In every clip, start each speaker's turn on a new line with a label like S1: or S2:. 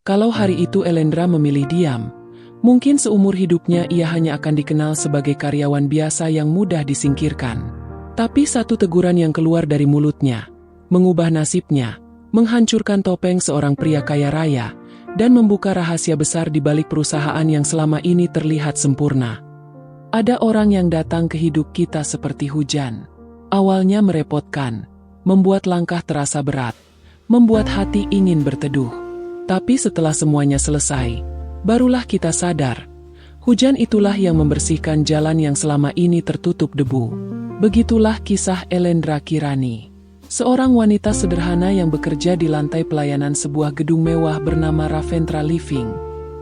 S1: Kalau hari itu Elendra memilih diam, mungkin seumur hidupnya ia hanya akan dikenal sebagai karyawan biasa yang mudah disingkirkan. Tapi satu teguran yang keluar dari mulutnya, mengubah nasibnya, menghancurkan topeng seorang pria kaya raya, dan membuka rahasia besar di balik perusahaan yang selama ini terlihat sempurna. Ada orang yang datang ke hidup kita seperti hujan. Awalnya merepotkan, membuat langkah terasa berat, membuat hati ingin berteduh. Tapi setelah semuanya selesai, barulah kita sadar, hujan itulah yang membersihkan jalan yang selama ini tertutup debu. Begitulah kisah Elendra Kirani. Seorang wanita sederhana yang bekerja di lantai pelayanan sebuah gedung mewah bernama Ravendra Living,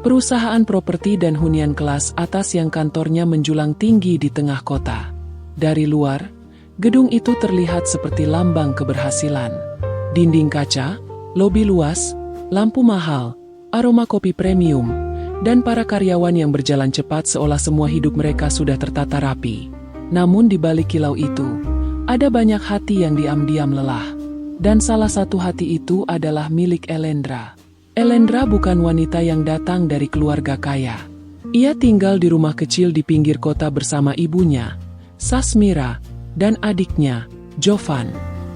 S1: perusahaan properti dan hunian kelas atas yang kantornya menjulang tinggi di tengah kota. Dari luar, gedung itu terlihat seperti lambang keberhasilan. Dinding kaca, lobi luas, lampu mahal, aroma kopi premium, dan para karyawan yang berjalan cepat seolah semua hidup mereka sudah tertata rapi. Namun di balik kilau itu, ada banyak hati yang diam-diam lelah. Dan salah satu hati itu adalah milik Elendra. Elendra bukan wanita yang datang dari keluarga kaya. Ia tinggal di rumah kecil di pinggir kota bersama ibunya, Sasmira, dan adiknya, Jovan.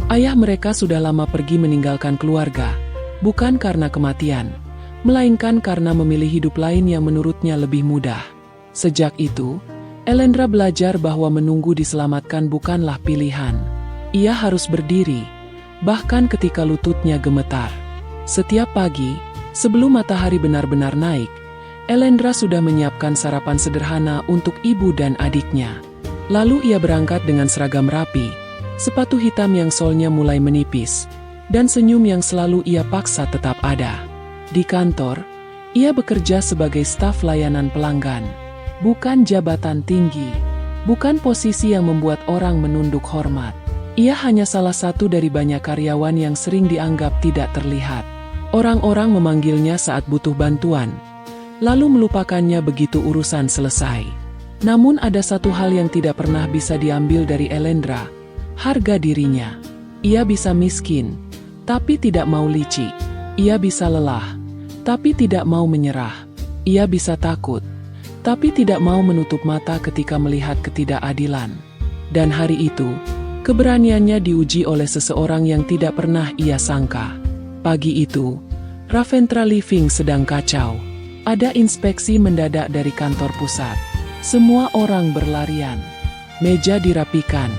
S1: Ayah mereka sudah lama pergi meninggalkan keluarga, bukan karena kematian, melainkan karena memilih hidup lain yang menurutnya lebih mudah. Sejak itu, Elendra belajar bahwa menunggu diselamatkan bukanlah pilihan. Ia harus berdiri, bahkan ketika lututnya gemetar. Setiap pagi, sebelum matahari benar-benar naik, Elendra sudah menyiapkan sarapan sederhana untuk ibu dan adiknya. Lalu ia berangkat dengan seragam rapi, sepatu hitam yang solnya mulai menipis, dan senyum yang selalu ia paksa tetap ada. Di kantor, ia bekerja sebagai staf layanan pelanggan. Bukan jabatan tinggi, bukan posisi yang membuat orang menunduk hormat. Ia hanya salah satu dari banyak karyawan yang sering dianggap tidak terlihat. Orang-orang memanggilnya saat butuh bantuan, lalu melupakannya begitu urusan selesai. Namun ada satu hal yang tidak pernah bisa diambil dari Elendra, harga dirinya. Ia bisa miskin, tapi tidak mau licik. Ia bisa lelah, tapi tidak mau menyerah. Ia bisa takut, tapi tidak mau menutup mata ketika melihat ketidakadilan. Dan hari itu, keberaniannya diuji oleh seseorang yang tidak pernah ia sangka. Pagi itu, Ravendra Living sedang kacau. Ada inspeksi mendadak dari kantor pusat. Semua orang berlarian. Meja dirapikan,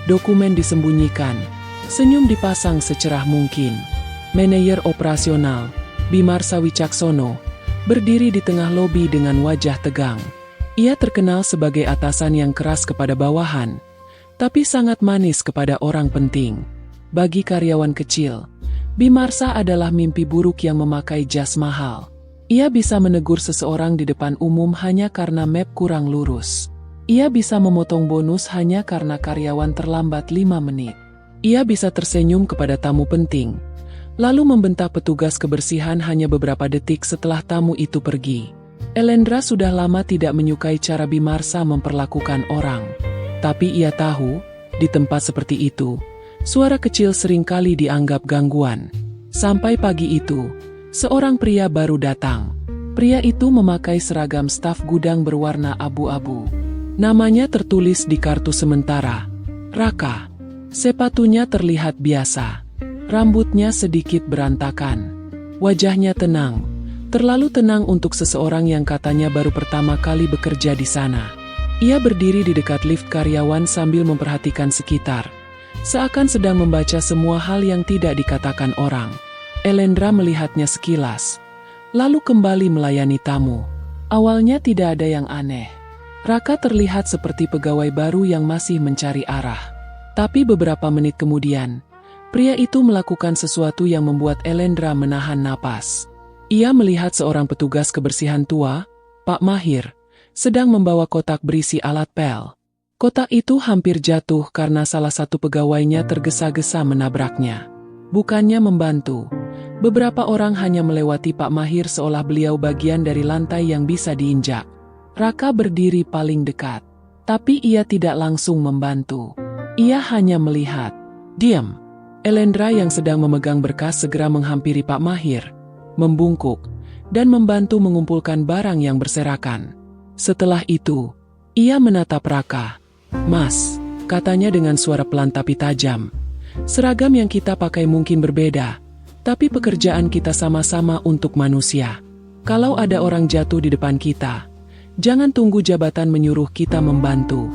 S1: dokumen disembunyikan, senyum dipasang secerah mungkin. Manajer operasional, Bimarsa Wicaksono, berdiri di tengah lobi dengan wajah tegang. Ia terkenal sebagai atasan yang keras kepada bawahan, tapi sangat manis kepada orang penting. Bagi karyawan kecil, Bimarsa adalah mimpi buruk yang memakai jas mahal. Ia bisa menegur seseorang di depan umum hanya karena map kurang lurus. Ia bisa memotong bonus hanya karena karyawan terlambat 5 menit. Ia bisa tersenyum kepada tamu penting, lalu membentak petugas kebersihan hanya beberapa detik setelah tamu itu pergi. Elendra sudah lama tidak menyukai cara Bimarsa memperlakukan orang. Tapi ia tahu, di tempat seperti itu, suara kecil seringkali dianggap gangguan. Sampai pagi itu, seorang pria baru datang. Pria itu memakai seragam staf gudang berwarna abu-abu. Namanya tertulis di kartu sementara, Raka. Sepatunya terlihat biasa. Rambutnya sedikit berantakan. Wajahnya tenang, terlalu tenang untuk seseorang yang katanya baru pertama kali bekerja di sana. Ia berdiri di dekat lift karyawan sambil memperhatikan sekitar, seakan sedang membaca semua hal yang tidak dikatakan orang. Elendra melihatnya sekilas, lalu kembali melayani tamu. Awalnya tidak ada yang aneh. Raka terlihat seperti pegawai baru yang masih mencari arah. Tapi beberapa menit kemudian, pria itu melakukan sesuatu yang membuat Elendra menahan napas. Ia melihat seorang petugas kebersihan tua, Pak Mahir, sedang membawa kotak berisi alat pel. Kotak itu hampir jatuh karena salah satu pegawainya tergesa-gesa menabraknya. Bukannya membantu, beberapa orang hanya melewati Pak Mahir seolah beliau bagian dari lantai yang bisa diinjak. Raka berdiri paling dekat, tapi ia tidak langsung membantu. Ia hanya melihat. Diam. Elendra yang sedang memegang berkas segera menghampiri Pak Mahir, membungkuk, dan membantu mengumpulkan barang yang berserakan. Setelah itu, ia menatap Raka. "Mas," katanya dengan suara pelan tapi tajam, "seragam yang kita pakai mungkin berbeda, tapi pekerjaan kita sama-sama untuk manusia. Kalau ada orang jatuh di depan kita, jangan tunggu jabatan menyuruh kita membantu."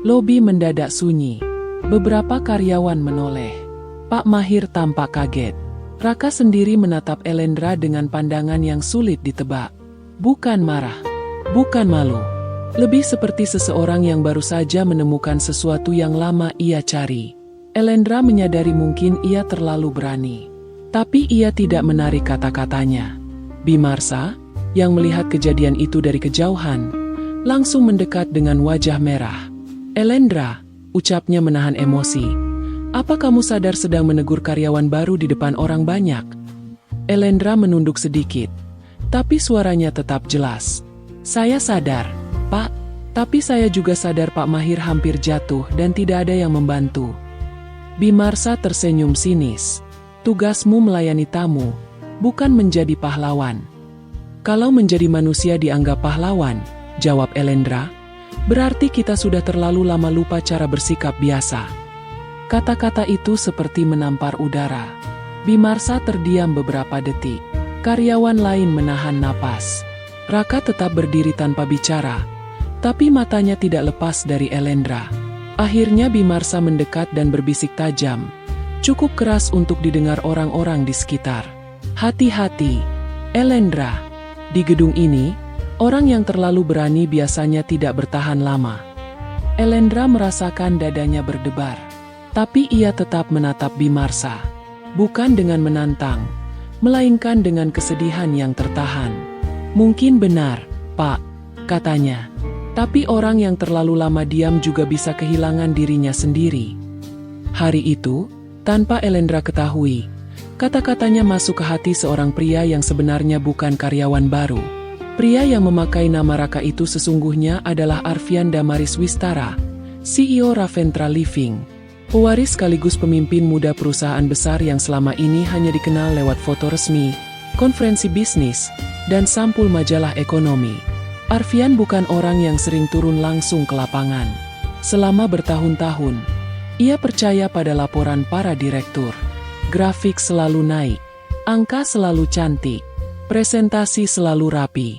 S1: Lobi mendadak sunyi. Beberapa karyawan menoleh. Pak Mahir tampak kaget. Raka sendiri menatap Elendra dengan pandangan yang sulit ditebak. Bukan marah, bukan malu. Lebih seperti seseorang yang baru saja menemukan sesuatu yang lama ia cari. Elendra menyadari mungkin ia terlalu berani. Tapi ia tidak menarik kata-katanya. Bimarsa, yang melihat kejadian itu dari kejauhan, langsung mendekat dengan wajah merah. "Elendra," ucapnya menahan emosi. "Apa kamu sadar sedang menegur karyawan baru di depan orang banyak?" Elendra menunduk sedikit, tapi suaranya tetap jelas. "Saya sadar, Pak. Tapi saya juga sadar Pak Mahir hampir jatuh dan tidak ada yang membantu." Bimarsa tersenyum sinis. "Tugasmu melayani tamu, bukan menjadi pahlawan." "Kalau menjadi manusia dianggap pahlawan," jawab Elendra, "berarti kita sudah terlalu lama lupa cara bersikap biasa." Kata-kata itu seperti menampar udara. Bimarsa terdiam beberapa detik. Karyawan lain menahan napas. Raka tetap berdiri tanpa bicara, tapi matanya tidak lepas dari Elendra. Akhirnya Bimarsa mendekat dan berbisik tajam, cukup keras untuk didengar orang-orang di sekitar. "Hati-hati, Elendra. Di gedung ini, orang yang terlalu berani biasanya tidak bertahan lama." Elendra merasakan dadanya berdebar. Tapi ia tetap menatap Bimarsa. Bukan dengan menantang, melainkan dengan kesedihan yang tertahan. "Mungkin benar, Pak," katanya. "Tapi orang yang terlalu lama diam juga bisa kehilangan dirinya sendiri." Hari itu, tanpa Elendra ketahui, kata-katanya masuk ke hati seorang pria yang sebenarnya bukan karyawan baru. Pria yang memakai nama Raka itu sesungguhnya adalah Arfian Damaris Wistara, CEO Raventra Living. Pewaris sekaligus pemimpin muda perusahaan besar yang selama ini hanya dikenal lewat foto resmi, konferensi bisnis, dan sampul majalah ekonomi. Arfian bukan orang yang sering turun langsung ke lapangan. Selama bertahun-tahun, ia percaya pada laporan para direktur. Grafik selalu naik, angka selalu cantik, presentasi selalu rapi.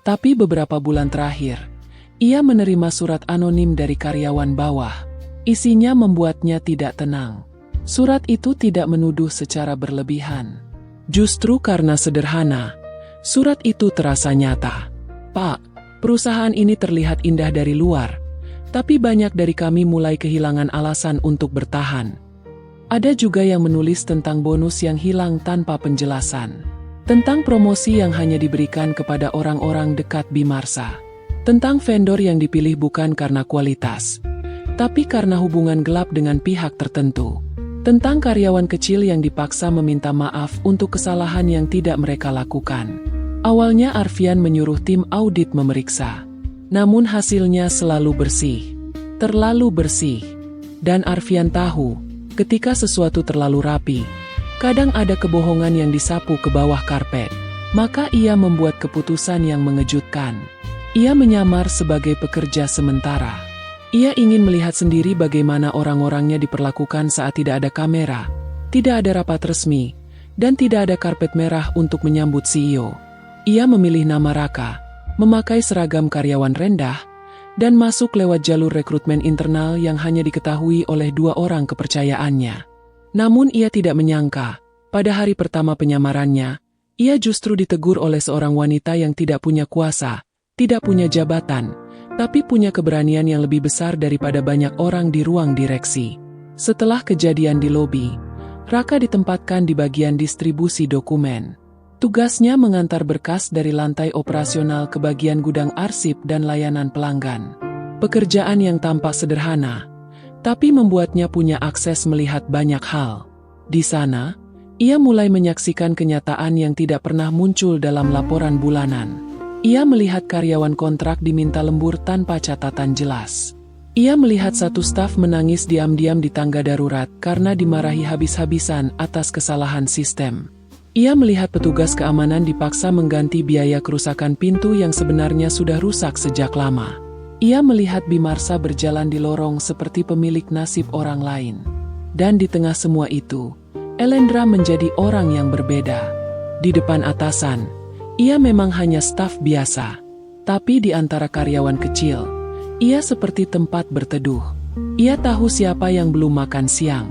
S1: Tapi beberapa bulan terakhir, ia menerima surat anonim dari karyawan bawah. Isinya membuatnya tidak tenang. Surat itu tidak menuduh secara berlebihan. Justru karena sederhana, surat itu terasa nyata. "Pak, perusahaan ini terlihat indah dari luar, tapi banyak dari kami mulai kehilangan alasan untuk bertahan." Ada juga yang menulis tentang bonus yang hilang tanpa penjelasan. Tentang promosi yang hanya diberikan kepada orang-orang dekat Bimarsa. Tentang vendor yang dipilih bukan karena kualitas, tapi karena hubungan gelap dengan pihak tertentu. Tentang karyawan kecil yang dipaksa meminta maaf untuk kesalahan yang tidak mereka lakukan. Awalnya Arfian menyuruh tim audit memeriksa. Namun hasilnya selalu bersih. Terlalu bersih. Dan Arfian tahu, ketika sesuatu terlalu rapi, kadang ada kebohongan yang disapu ke bawah karpet. Maka ia membuat keputusan yang mengejutkan. Ia menyamar sebagai pekerja sementara. Ia ingin melihat sendiri bagaimana orang-orangnya diperlakukan saat tidak ada kamera, tidak ada rapat resmi, dan tidak ada karpet merah untuk menyambut CEO. Ia memilih nama Raka, memakai seragam karyawan rendah, dan masuk lewat jalur rekrutmen internal yang hanya diketahui oleh 2 orang kepercayaannya. Namun ia tidak menyangka, pada hari pertama penyamarannya, ia justru ditegur oleh seorang wanita yang tidak punya kuasa, tidak punya jabatan, tapi punya keberanian yang lebih besar daripada banyak orang di ruang direksi. Setelah kejadian di lobi, Raka ditempatkan di bagian distribusi dokumen. Tugasnya mengantar berkas dari lantai operasional ke bagian gudang arsip dan layanan pelanggan. Pekerjaan yang tampak sederhana, tapi membuatnya punya akses melihat banyak hal. Di sana, ia mulai menyaksikan kenyataan yang tidak pernah muncul dalam laporan bulanan. Ia melihat karyawan kontrak diminta lembur tanpa catatan jelas. Ia melihat satu staf menangis diam-diam di tangga darurat karena dimarahi habis-habisan atas kesalahan sistem. Ia melihat petugas keamanan dipaksa mengganti biaya kerusakan pintu yang sebenarnya sudah rusak sejak lama. Ia melihat Bimarsa berjalan di lorong seperti pemilik nasib orang lain. Dan di tengah semua itu, Elendra menjadi orang yang berbeda. Di depan atasan, ia memang hanya staf biasa. Tapi di antara karyawan kecil, ia seperti tempat berteduh. Ia tahu siapa yang belum makan siang.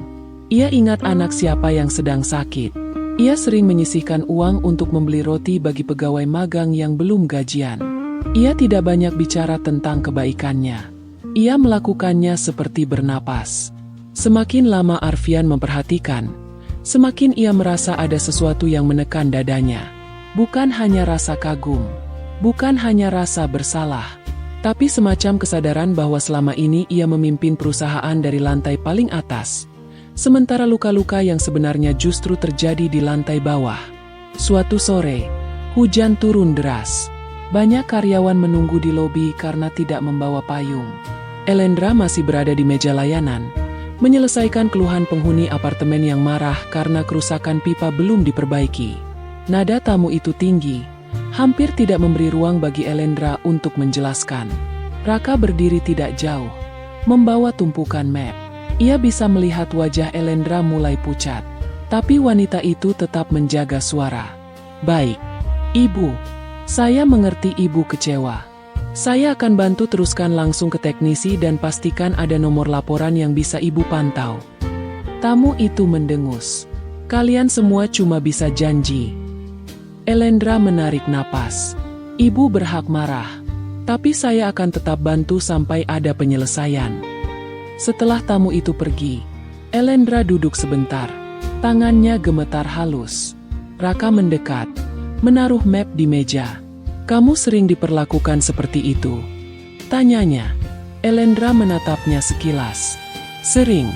S1: Ia ingat anak siapa yang sedang sakit. Ia sering menyisihkan uang untuk membeli roti bagi pegawai magang yang belum gajian. Ia tidak banyak bicara tentang kebaikannya. Ia melakukannya seperti bernapas. Semakin lama Arfian memperhatikan, semakin ia merasa ada sesuatu yang menekan dadanya. Bukan hanya rasa kagum, bukan hanya rasa bersalah, tapi semacam kesadaran bahwa selama ini ia memimpin perusahaan dari lantai paling atas. Sementara luka-luka yang sebenarnya justru terjadi di lantai bawah. Suatu sore, hujan turun deras. Banyak karyawan menunggu di lobi karena tidak membawa payung. Elendra masih berada di meja layanan, menyelesaikan keluhan penghuni apartemen yang marah karena kerusakan pipa belum diperbaiki. Nada tamu itu tinggi, hampir tidak memberi ruang bagi Elendra untuk menjelaskan. Raka berdiri tidak jauh, membawa tumpukan map. Ia bisa melihat wajah Elendra mulai pucat. Tapi wanita itu tetap menjaga suara. Baik, Ibu. Saya mengerti Ibu kecewa. Saya akan bantu teruskan langsung ke teknisi dan pastikan ada nomor laporan yang bisa Ibu pantau. Tamu itu mendengus. Kalian semua cuma bisa janji. Elendra menarik napas. Ibu berhak marah. Tapi saya akan tetap bantu sampai ada penyelesaian. Setelah tamu itu pergi, Elendra duduk sebentar. Tangannya gemetar halus. Raka mendekat, menaruh map di meja. Kamu sering diperlakukan seperti itu? Tanyanya. Elendra menatapnya sekilas. Sering,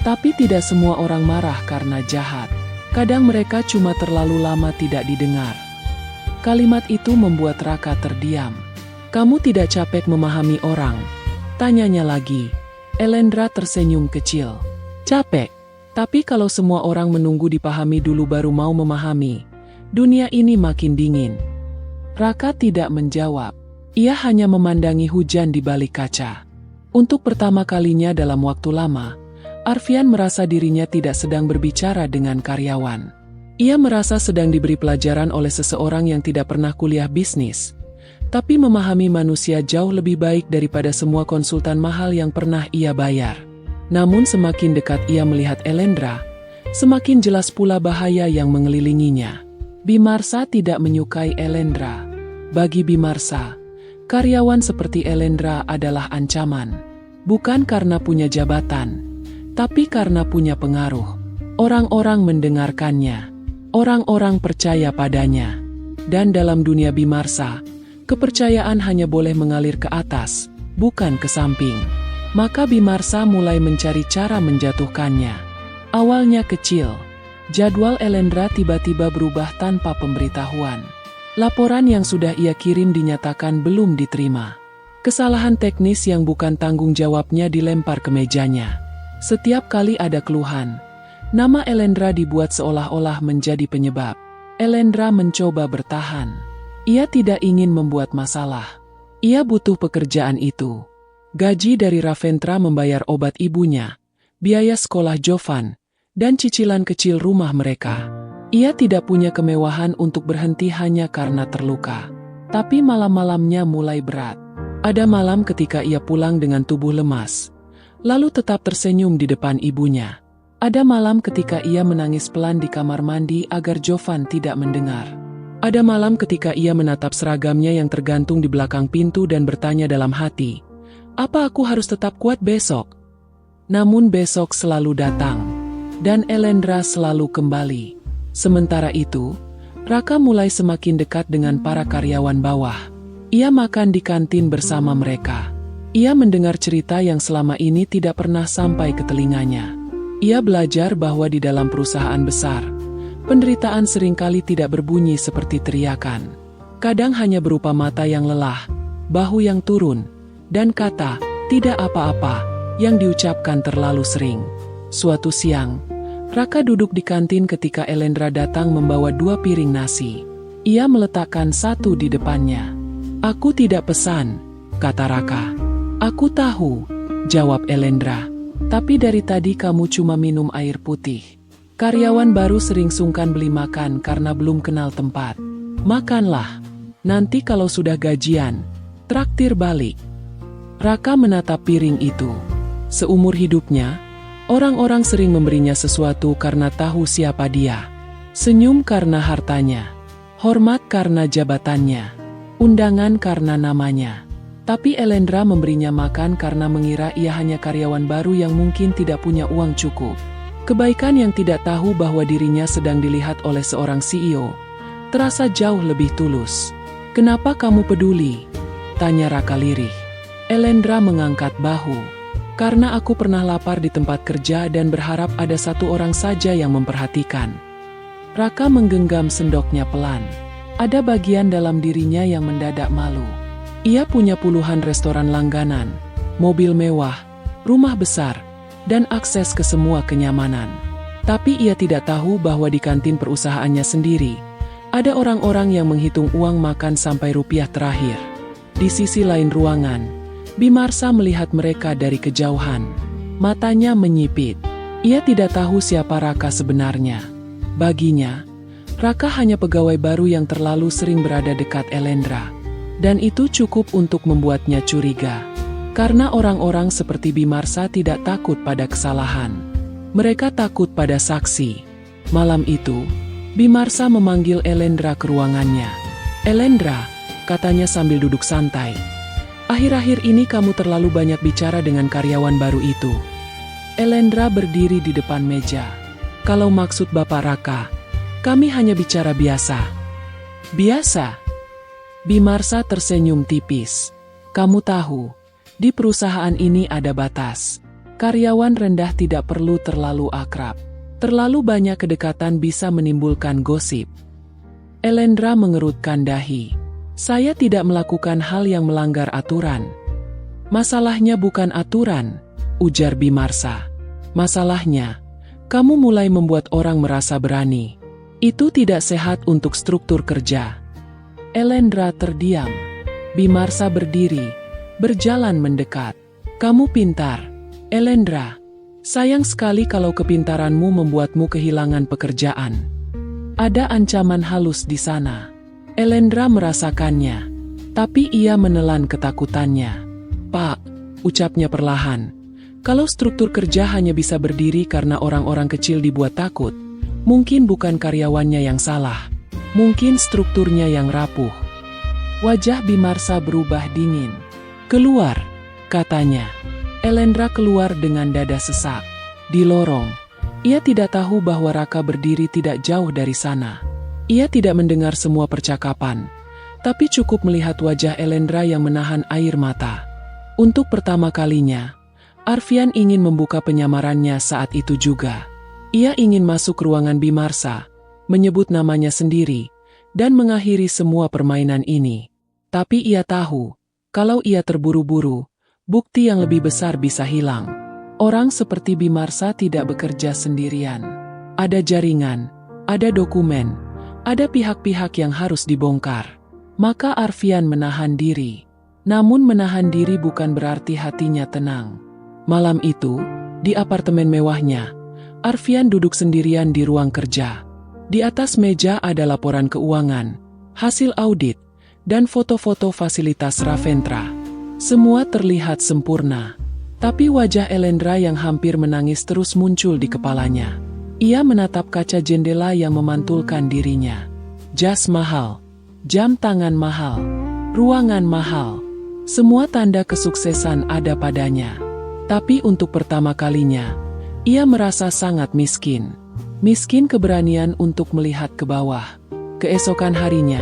S1: tapi tidak semua orang marah karena jahat. Kadang mereka cuma terlalu lama tidak didengar. Kalimat itu membuat Raka terdiam. Kamu tidak capek memahami orang? Tanyanya lagi. Elendra tersenyum kecil. Capek. Tapi kalau semua orang menunggu dipahami dulu baru mau memahami, dunia ini makin dingin. Raka tidak menjawab. Ia hanya memandangi hujan di balik kaca. Untuk pertama kalinya dalam waktu lama, Arfian merasa dirinya tidak sedang berbicara dengan karyawan. Ia merasa sedang diberi pelajaran oleh seseorang yang tidak pernah kuliah bisnis. Tapi memahami manusia jauh lebih baik daripada semua konsultan mahal yang pernah ia bayar. Namun semakin dekat ia melihat Elendra, semakin jelas pula bahaya yang mengelilinginya. Bimarsa tidak menyukai Elendra. Bagi Bimarsa, karyawan seperti Elendra adalah ancaman. Bukan karena punya jabatan, tapi karena punya pengaruh. Orang-orang mendengarkannya. Orang-orang percaya padanya. Dan dalam dunia Bimarsa, kepercayaan hanya boleh mengalir ke atas, bukan ke samping. Maka Bimarsa mulai mencari cara menjatuhkannya. Awalnya kecil. Jadwal Elendra tiba-tiba berubah tanpa pemberitahuan. Laporan yang sudah ia kirim dinyatakan belum diterima. Kesalahan teknis yang bukan tanggung jawabnya dilempar ke mejanya. Setiap kali ada keluhan, nama Elendra dibuat seolah-olah menjadi penyebab. Elendra mencoba bertahan. Ia tidak ingin membuat masalah. Ia butuh pekerjaan itu. Gaji dari Ravendra membayar obat ibunya, biaya sekolah Jovan, dan cicilan kecil rumah mereka. Ia tidak punya kemewahan untuk berhenti hanya karena terluka. Tapi malam-malamnya mulai berat. Ada malam ketika ia pulang dengan tubuh lemas, lalu tetap tersenyum di depan ibunya. Ada malam ketika ia menangis pelan di kamar mandi agar Jovan tidak mendengar. Ada malam ketika ia menatap seragamnya yang tergantung di belakang pintu dan bertanya dalam hati, apa aku harus tetap kuat besok? Namun besok selalu datang, dan Elendra selalu kembali. Sementara itu, Raka mulai semakin dekat dengan para karyawan bawah. Ia makan di kantin bersama mereka. Ia mendengar cerita yang selama ini tidak pernah sampai ke telinganya. Ia belajar bahwa di dalam perusahaan besar, penderitaan seringkali tidak berbunyi seperti teriakan. Kadang hanya berupa mata yang lelah, bahu yang turun, dan kata, tidak apa-apa, yang diucapkan terlalu sering. Suatu siang, Raka duduk di kantin ketika Elendra datang membawa 2 piring nasi. Ia meletakkan satu di depannya. "Aku tidak pesan," kata Raka. "Aku tahu," jawab Elendra. "Tapi dari tadi kamu cuma minum air putih." Karyawan baru sering sungkan beli makan karena belum kenal tempat. "Makanlah. Nanti kalau sudah gajian, traktir balik." Raka menatap piring itu. Seumur hidupnya, orang-orang sering memberinya sesuatu karena tahu siapa dia. Senyum karena hartanya, hormat karena jabatannya, undangan karena namanya. Tapi Elendra memberinya makan karena mengira ia hanya karyawan baru yang mungkin tidak punya uang cukup. Kebaikan yang tidak tahu bahwa dirinya sedang dilihat oleh seorang CEO, terasa jauh lebih tulus. "Kenapa kamu peduli?" tanya Raka lirih. Elendra mengangkat bahu. "Karena aku pernah lapar di tempat kerja dan berharap ada satu orang saja yang memperhatikan." Raka menggenggam sendoknya pelan. Ada bagian dalam dirinya yang mendadak malu. Ia punya puluhan restoran langganan, mobil mewah, rumah besar, dan akses ke semua kenyamanan. Tapi ia tidak tahu bahwa di kantin perusahaannya sendiri, ada orang-orang yang menghitung uang makan sampai rupiah terakhir. Di sisi lain ruangan, Bimarsa melihat mereka dari kejauhan. Matanya menyipit. Ia tidak tahu siapa Raka sebenarnya. Baginya, Raka hanya pegawai baru yang terlalu sering berada dekat Elendra. Dan itu cukup untuk membuatnya curiga. Karena orang-orang seperti Bimarsa tidak takut pada kesalahan. Mereka takut pada saksi. Malam itu, Bimarsa memanggil Elendra ke ruangannya. "Elendra," katanya sambil duduk santai. "Akhir-akhir ini kamu terlalu banyak bicara dengan karyawan baru itu." Elendra berdiri di depan meja. "Kalau maksud Bapak Raka, kami hanya bicara biasa." "Biasa?" Bimarsa tersenyum tipis. "Kamu tahu, di perusahaan ini ada batas. Karyawan rendah tidak perlu terlalu akrab. Terlalu banyak kedekatan bisa menimbulkan gosip." Elendra mengerutkan dahi. "Saya tidak melakukan hal yang melanggar aturan." "Masalahnya bukan aturan," ujar Bimarsa. "Masalahnya, kamu mulai membuat orang merasa berani. Itu tidak sehat untuk struktur kerja." Elendra terdiam. Bimarsa berdiri, berjalan mendekat. "Kamu pintar, Elendra. Sayang sekali kalau kepintaranmu membuatmu kehilangan pekerjaan." Ada ancaman halus di sana. Elendra merasakannya, tapi ia menelan ketakutannya. "Pak," ucapnya perlahan, "kalau struktur kerja hanya bisa berdiri karena orang-orang kecil dibuat takut, mungkin bukan karyawannya yang salah. Mungkin strukturnya yang rapuh." Wajah Bimarsa berubah dingin. "Keluar," katanya. Elendra keluar dengan dada sesak. Di lorong, ia tidak tahu bahwa Raka berdiri tidak jauh dari sana. Ia tidak mendengar semua percakapan, tapi cukup melihat wajah Elendra yang menahan air mata. Untuk pertama kalinya, Arfian ingin membuka penyamarannya saat itu juga. Ia ingin masuk ruangan Bimarsa, menyebut namanya sendiri, dan mengakhiri semua permainan ini. Tapi ia tahu, kalau ia terburu-buru, bukti yang lebih besar bisa hilang. Orang seperti Bimarsa tidak bekerja sendirian. Ada jaringan, ada dokumen, ada pihak-pihak yang harus dibongkar. Maka Arfian menahan diri. Namun menahan diri bukan berarti hatinya tenang. Malam itu, di apartemen mewahnya, Arfian duduk sendirian di ruang kerja. Di atas meja ada laporan keuangan, hasil audit, dan foto-foto fasilitas Raventra. Semua terlihat sempurna. Tapi wajah Elendra yang hampir menangis terus muncul di kepalanya. Ia menatap kaca jendela yang memantulkan dirinya. Jas mahal, jam tangan mahal, ruangan mahal. Semua tanda kesuksesan ada padanya. Tapi untuk pertama kalinya, ia merasa sangat miskin. Miskin keberanian untuk melihat ke bawah. Keesokan harinya,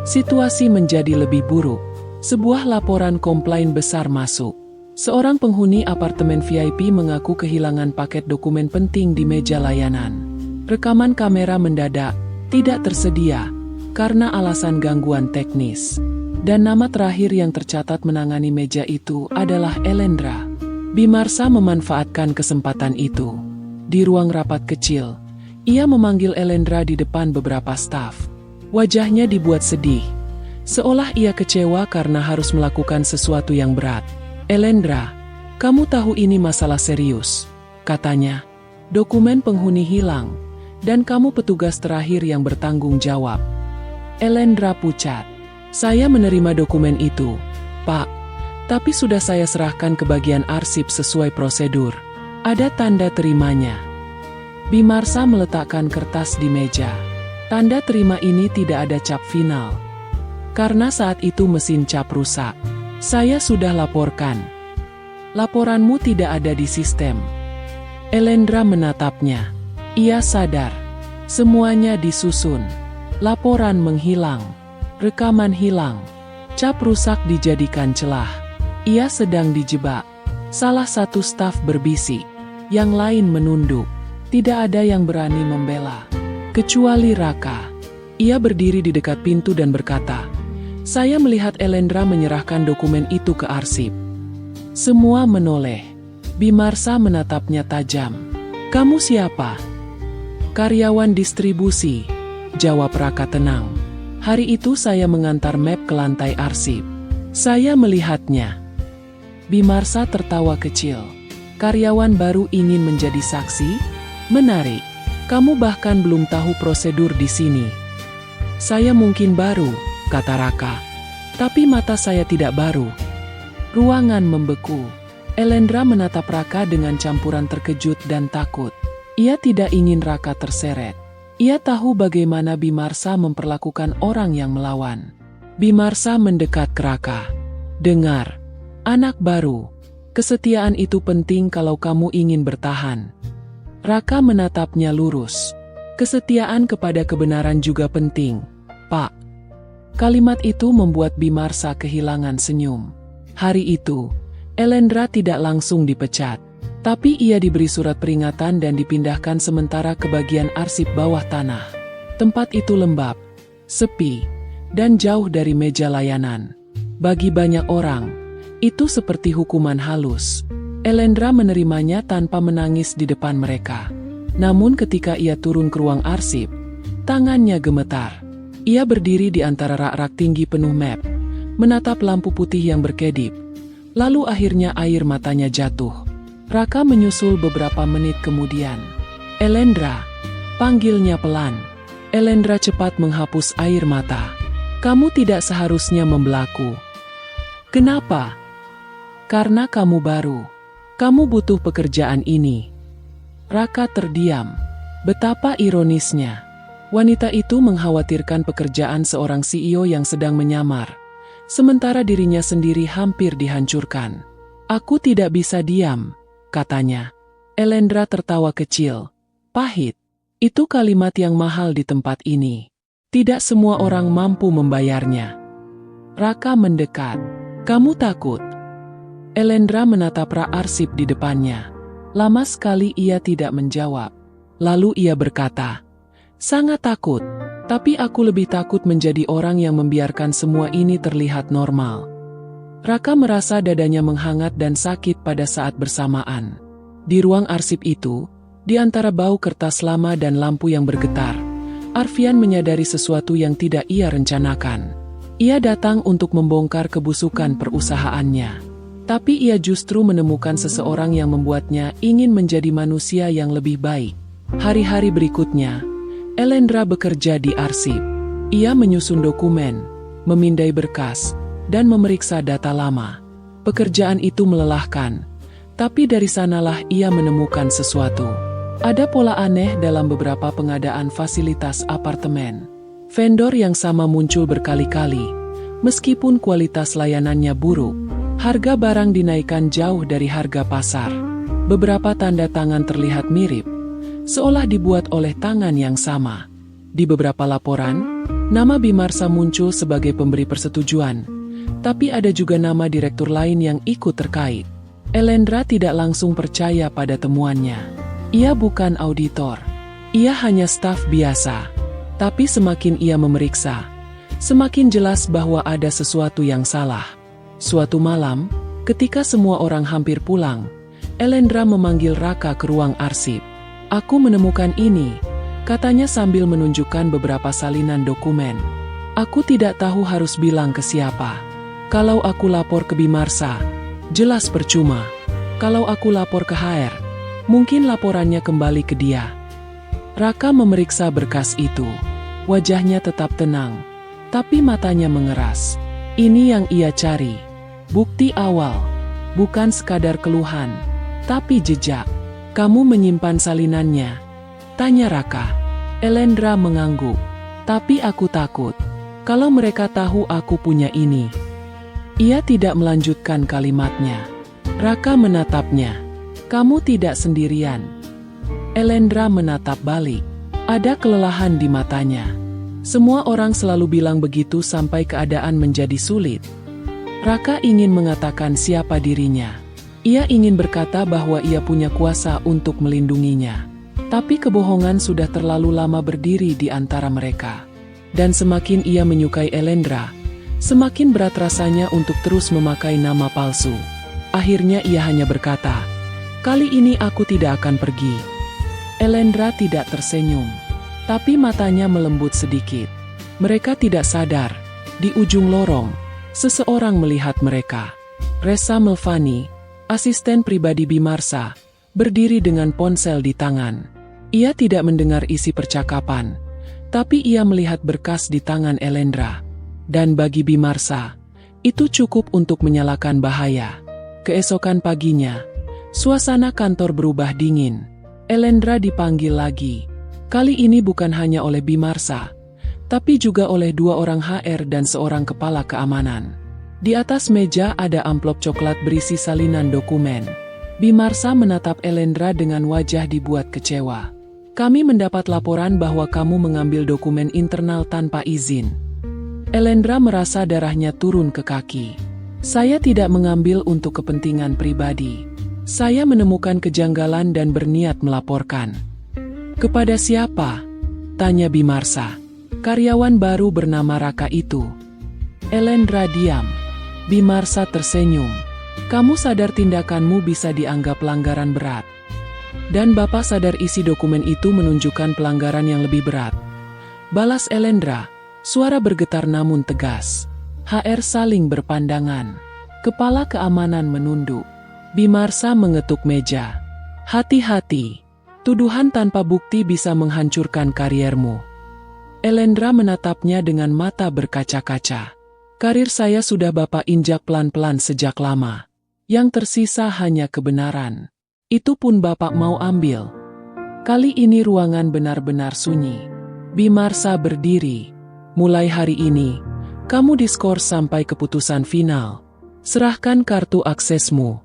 S1: situasi menjadi lebih buruk. Sebuah laporan komplain besar masuk. Seorang penghuni apartemen VIP mengaku kehilangan paket dokumen penting di meja layanan. Rekaman kamera mendadak tidak tersedia karena alasan gangguan teknis. Dan nama terakhir yang tercatat menangani meja itu adalah Elendra. Bimarsa memanfaatkan kesempatan itu. Di ruang rapat kecil, ia memanggil Elendra di depan beberapa staf. Wajahnya dibuat sedih, seolah ia kecewa karena harus melakukan sesuatu yang berat. "Elendra, kamu tahu ini masalah serius," katanya. "Dokumen penghuni hilang, dan kamu petugas terakhir yang bertanggung jawab." Elendra pucat. "Saya menerima dokumen itu, Pak. Tapi sudah saya serahkan ke bagian arsip sesuai prosedur. Ada tanda terimanya." Bimarsa meletakkan kertas di meja. Tanda terima ini tidak ada cap final. Karena saat itu mesin cap rusak. "Saya sudah laporkan." "Laporanmu tidak ada di sistem." Elendra menatapnya. Ia sadar. Semuanya disusun. Laporan menghilang. Rekaman hilang. Cap rusak dijadikan celah. Ia sedang dijebak. Salah satu staf berbisik. Yang lain menunduk. Tidak ada yang berani membela. Kecuali Raka. Ia berdiri di dekat pintu dan berkata, "Saya melihat Elendra menyerahkan dokumen itu ke arsip." Semua menoleh. Bimarsa menatapnya tajam. "Kamu siapa?" "Karyawan distribusi," jawab Raka tenang. "Hari itu saya mengantar map ke lantai arsip. Saya melihatnya." Bimarsa tertawa kecil. "Karyawan baru ingin menjadi saksi? Menarik. Kamu bahkan belum tahu prosedur di sini." "Saya mungkin baru," kata Raka. "Tapi mata saya tidak baru." Ruangan membeku. Elendra menatap Raka dengan campuran terkejut dan takut. Ia tidak ingin Raka terseret. Ia tahu bagaimana Bimarsa memperlakukan orang yang melawan. Bimarsa mendekat ke Raka. "Dengar, anak baru. Kesetiaan itu penting kalau kamu ingin bertahan." Raka menatapnya lurus. "Kesetiaan kepada kebenaran juga penting, Pak." Kalimat itu membuat Bimarsa kehilangan senyum. Hari itu, Elendra tidak langsung dipecat. Tapi ia diberi surat peringatan dan dipindahkan sementara ke bagian arsip bawah tanah. Tempat itu lembab, sepi, dan jauh dari meja layanan. Bagi banyak orang, itu seperti hukuman halus. Elendra menerimanya tanpa menangis di depan mereka. Namun ketika ia turun ke ruang arsip, tangannya gemetar. Ia berdiri di antara rak-rak tinggi penuh map, menatap lampu putih yang berkedip. Lalu akhirnya air matanya jatuh. Raka menyusul beberapa menit kemudian. "Elendra," panggilnya pelan. Elendra cepat menghapus air mata. "Kamu tidak seharusnya membelaku." "Kenapa?" "Karena kamu baru. Kamu butuh pekerjaan ini." Raka terdiam. Betapa ironisnya. Wanita itu mengkhawatirkan pekerjaan seorang CEO yang sedang menyamar, sementara dirinya sendiri hampir dihancurkan. "Aku tidak bisa diam," katanya. Elendra tertawa kecil. "Pahit. Itu kalimat yang mahal di tempat ini. Tidak semua orang mampu membayarnya." Raka mendekat. "Kamu takut?" Elendra menatap rak arsip di depannya. Lama sekali ia tidak menjawab. Lalu ia berkata, "Sangat takut, tapi aku lebih takut menjadi orang yang membiarkan semua ini terlihat normal." Raka merasa dadanya menghangat dan sakit pada saat bersamaan. Di ruang arsip itu, di antara bau kertas lama dan lampu yang bergetar, Arfian menyadari sesuatu yang tidak ia rencanakan. Ia datang untuk membongkar kebusukan perusahaannya. Tapi ia justru menemukan seseorang yang membuatnya ingin menjadi manusia yang lebih baik. Hari-hari berikutnya, Elendra bekerja di arsip. Ia menyusun dokumen, memindai berkas, dan memeriksa data lama. Pekerjaan itu melelahkan, tapi dari sanalah ia menemukan sesuatu. Ada pola aneh dalam beberapa pengadaan fasilitas apartemen. Vendor yang sama muncul berkali-kali. Meskipun kualitas layanannya buruk, harga barang dinaikkan jauh dari harga pasar. Beberapa tanda tangan terlihat mirip, seolah dibuat oleh tangan yang sama. Di beberapa laporan, nama Bimarsa muncul sebagai pemberi persetujuan, tapi ada juga nama direktur lain yang ikut terkait. Elendra tidak langsung percaya pada temuannya. Ia bukan auditor, ia hanya staf biasa. Tapi semakin ia memeriksa, semakin jelas bahwa ada sesuatu yang salah. Suatu malam, ketika semua orang hampir pulang, Elendra memanggil Raka ke ruang arsip. Aku menemukan ini, katanya sambil menunjukkan beberapa salinan dokumen. Aku tidak tahu harus bilang ke siapa. Kalau aku lapor ke Bimarsa, jelas percuma. Kalau aku lapor ke HR, mungkin laporannya kembali ke dia. Raka memeriksa berkas itu. Wajahnya tetap tenang, tapi matanya mengeras. Ini yang ia cari. Bukti awal. Bukan sekadar keluhan, tapi jejak. Kamu menyimpan salinannya? Tanya Raka. Elendra mengangguk. Tapi aku takut. Kalau mereka tahu aku punya ini. Ia tidak melanjutkan kalimatnya. Raka menatapnya. Kamu tidak sendirian. Elendra menatap balik. Ada kelelahan di matanya. Semua orang selalu bilang begitu sampai keadaan menjadi sulit. Raka ingin mengatakan siapa dirinya. Ia ingin berkata bahwa ia punya kuasa untuk melindunginya. Tapi kebohongan sudah terlalu lama berdiri di antara mereka. Dan semakin ia menyukai Elendra, semakin berat rasanya untuk terus memakai nama palsu. Akhirnya ia hanya berkata, "Kali ini aku tidak akan pergi." Elendra tidak tersenyum, tapi matanya melembut sedikit. Mereka tidak sadar, di ujung lorong, seseorang melihat mereka. Reza Melvani, asisten pribadi Bimarsa, berdiri dengan ponsel di tangan. Ia tidak mendengar isi percakapan, tapi ia melihat berkas di tangan Elendra. Dan bagi Bimarsa, itu cukup untuk menyalakan bahaya. Keesokan paginya, suasana kantor berubah dingin. Elendra dipanggil lagi. Kali ini bukan hanya oleh Bimarsa, tapi juga oleh 2 orang HR dan seorang kepala keamanan. Di atas meja ada amplop coklat berisi salinan dokumen. Bimarsa menatap Elendra dengan wajah dibuat kecewa. "Kami mendapat laporan bahwa kamu mengambil dokumen internal tanpa izin." Elendra merasa darahnya turun ke kaki. "Saya tidak mengambil untuk kepentingan pribadi. Saya menemukan kejanggalan dan berniat melaporkan." "Kepada siapa?" tanya Bimarsa. "Karyawan baru bernama Raka itu." Elendra diam. Bimarsa tersenyum. "Kamu sadar tindakanmu bisa dianggap pelanggaran berat. Dan Bapak sadar isi dokumen itu menunjukkan pelanggaran yang lebih berat." Balas Elendra, suara bergetar namun tegas. HR saling berpandangan. Kepala keamanan menunduk. Bimarsa mengetuk meja. "Hati-hati. Tuduhan tanpa bukti bisa menghancurkan kariermu." Elendra menatapnya dengan mata berkaca-kaca. "Karir saya sudah Bapak injak pelan-pelan sejak lama. Yang tersisa hanya kebenaran. Itu pun Bapak mau ambil." Kali ini ruangan benar-benar sunyi. Bimarsa berdiri. "Mulai hari ini, kamu diskors sampai keputusan final. Serahkan kartu aksesmu."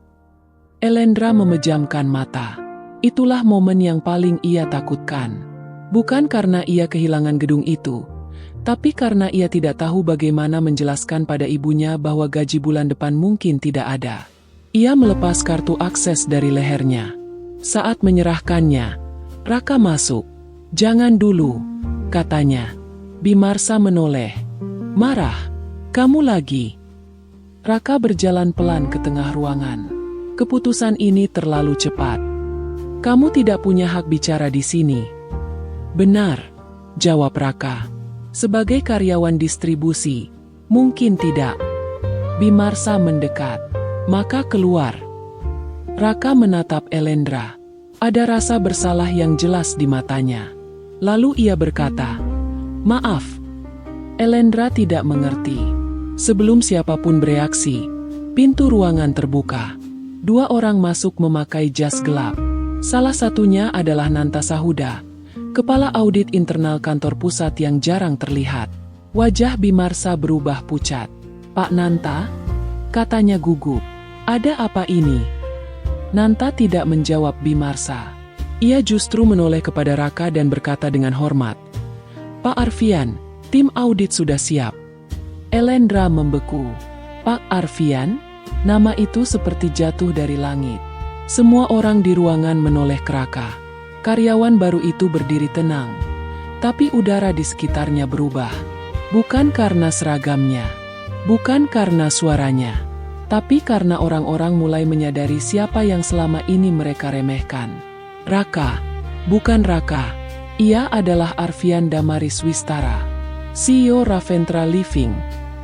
S1: Elendra memejamkan mata. Itulah momen yang paling ia takutkan. Bukan karena ia kehilangan gedung itu, tapi karena ia tidak tahu bagaimana menjelaskan pada ibunya bahwa gaji bulan depan mungkin tidak ada. Ia melepas kartu akses dari lehernya. Saat menyerahkannya, Raka masuk. "Jangan dulu," katanya. Bimarsa menoleh. "Marah? Kamu lagi?" Raka berjalan pelan ke tengah ruangan. "Keputusan ini terlalu cepat. Kamu tidak punya hak bicara di sini." "Benar," jawab Raka. "Sebagai karyawan distribusi, mungkin tidak." Bimarsa mendekat. "Maka keluar." Raka menatap Elendra. Ada rasa bersalah yang jelas di matanya. Lalu ia berkata, "Maaf." Elendra tidak mengerti. Sebelum siapapun bereaksi, pintu ruangan terbuka. 2 orang masuk memakai jas gelap. Salah satunya adalah Nanta Sahuda, kepala audit internal kantor pusat yang jarang terlihat. Wajah Bimarsa berubah pucat. "Pak Nanta?" katanya gugup. "Ada apa ini?" Nanta tidak menjawab Bimarsa. Ia justru menoleh kepada Raka dan berkata dengan hormat, "Pak Arfian, tim audit sudah siap." Elendra membeku. "Pak Arfian?" Nama itu seperti jatuh dari langit. Semua orang di ruangan menoleh ke Raka. Karyawan baru itu berdiri tenang. Tapi udara di sekitarnya berubah. Bukan karena seragamnya. Bukan karena suaranya. Tapi karena orang-orang mulai menyadari siapa yang selama ini mereka remehkan. "Raka." Bukan Raka. Ia adalah Arfian Damariswistara, CEO Ravendra Living.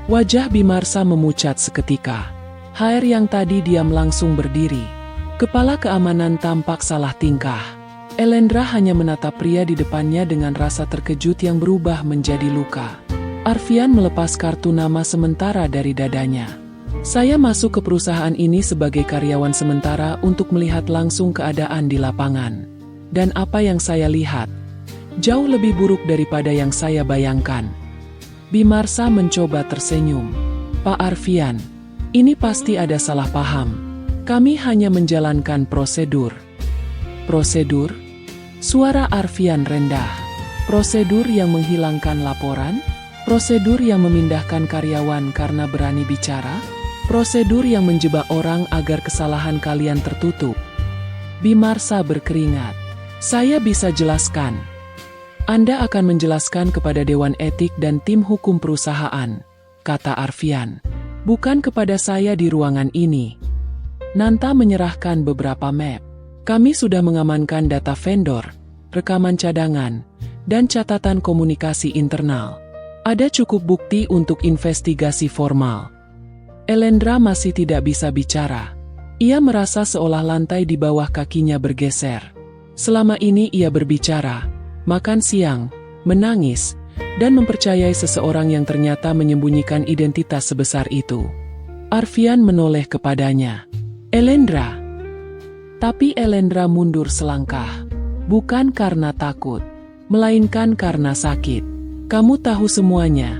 S1: Wajah Bimarsa memucat seketika. HR yang tadi diam langsung berdiri. Kepala keamanan tampak salah tingkah. Elendra hanya menatap pria di depannya dengan rasa terkejut yang berubah menjadi luka. Arfian melepas kartu nama sementara dari dadanya. Saya masuk ke perusahaan ini sebagai karyawan sementara untuk melihat langsung keadaan di lapangan. Dan apa yang saya lihat jauh lebih buruk daripada yang saya bayangkan. Bimarsa mencoba tersenyum. Pak Arfian, ini pasti ada salah paham. Kami hanya menjalankan prosedur. Prosedur? Suara Arfian rendah. Prosedur yang menghilangkan laporan? Prosedur yang memindahkan karyawan karena berani bicara? Prosedur yang menjebak orang agar kesalahan kalian tertutup? Bimarsa berkeringat. Saya bisa jelaskan. Anda akan menjelaskan kepada Dewan Etik dan tim hukum perusahaan, kata Arfian. Bukan kepada saya di ruangan ini. Nanta menyerahkan beberapa map. Kami sudah mengamankan data vendor, rekaman cadangan, dan catatan komunikasi internal. Ada cukup bukti untuk investigasi formal. Elendra masih tidak bisa bicara. Ia merasa seolah lantai di bawah kakinya bergeser. Selama ini ia berbicara, makan siang, menangis, dan mempercayai seseorang yang ternyata menyembunyikan identitas sebesar itu. Arfian menoleh kepadanya. Elendra. Tapi Elendra mundur selangkah. Bukan karena takut, melainkan karena sakit. Kamu tahu semuanya?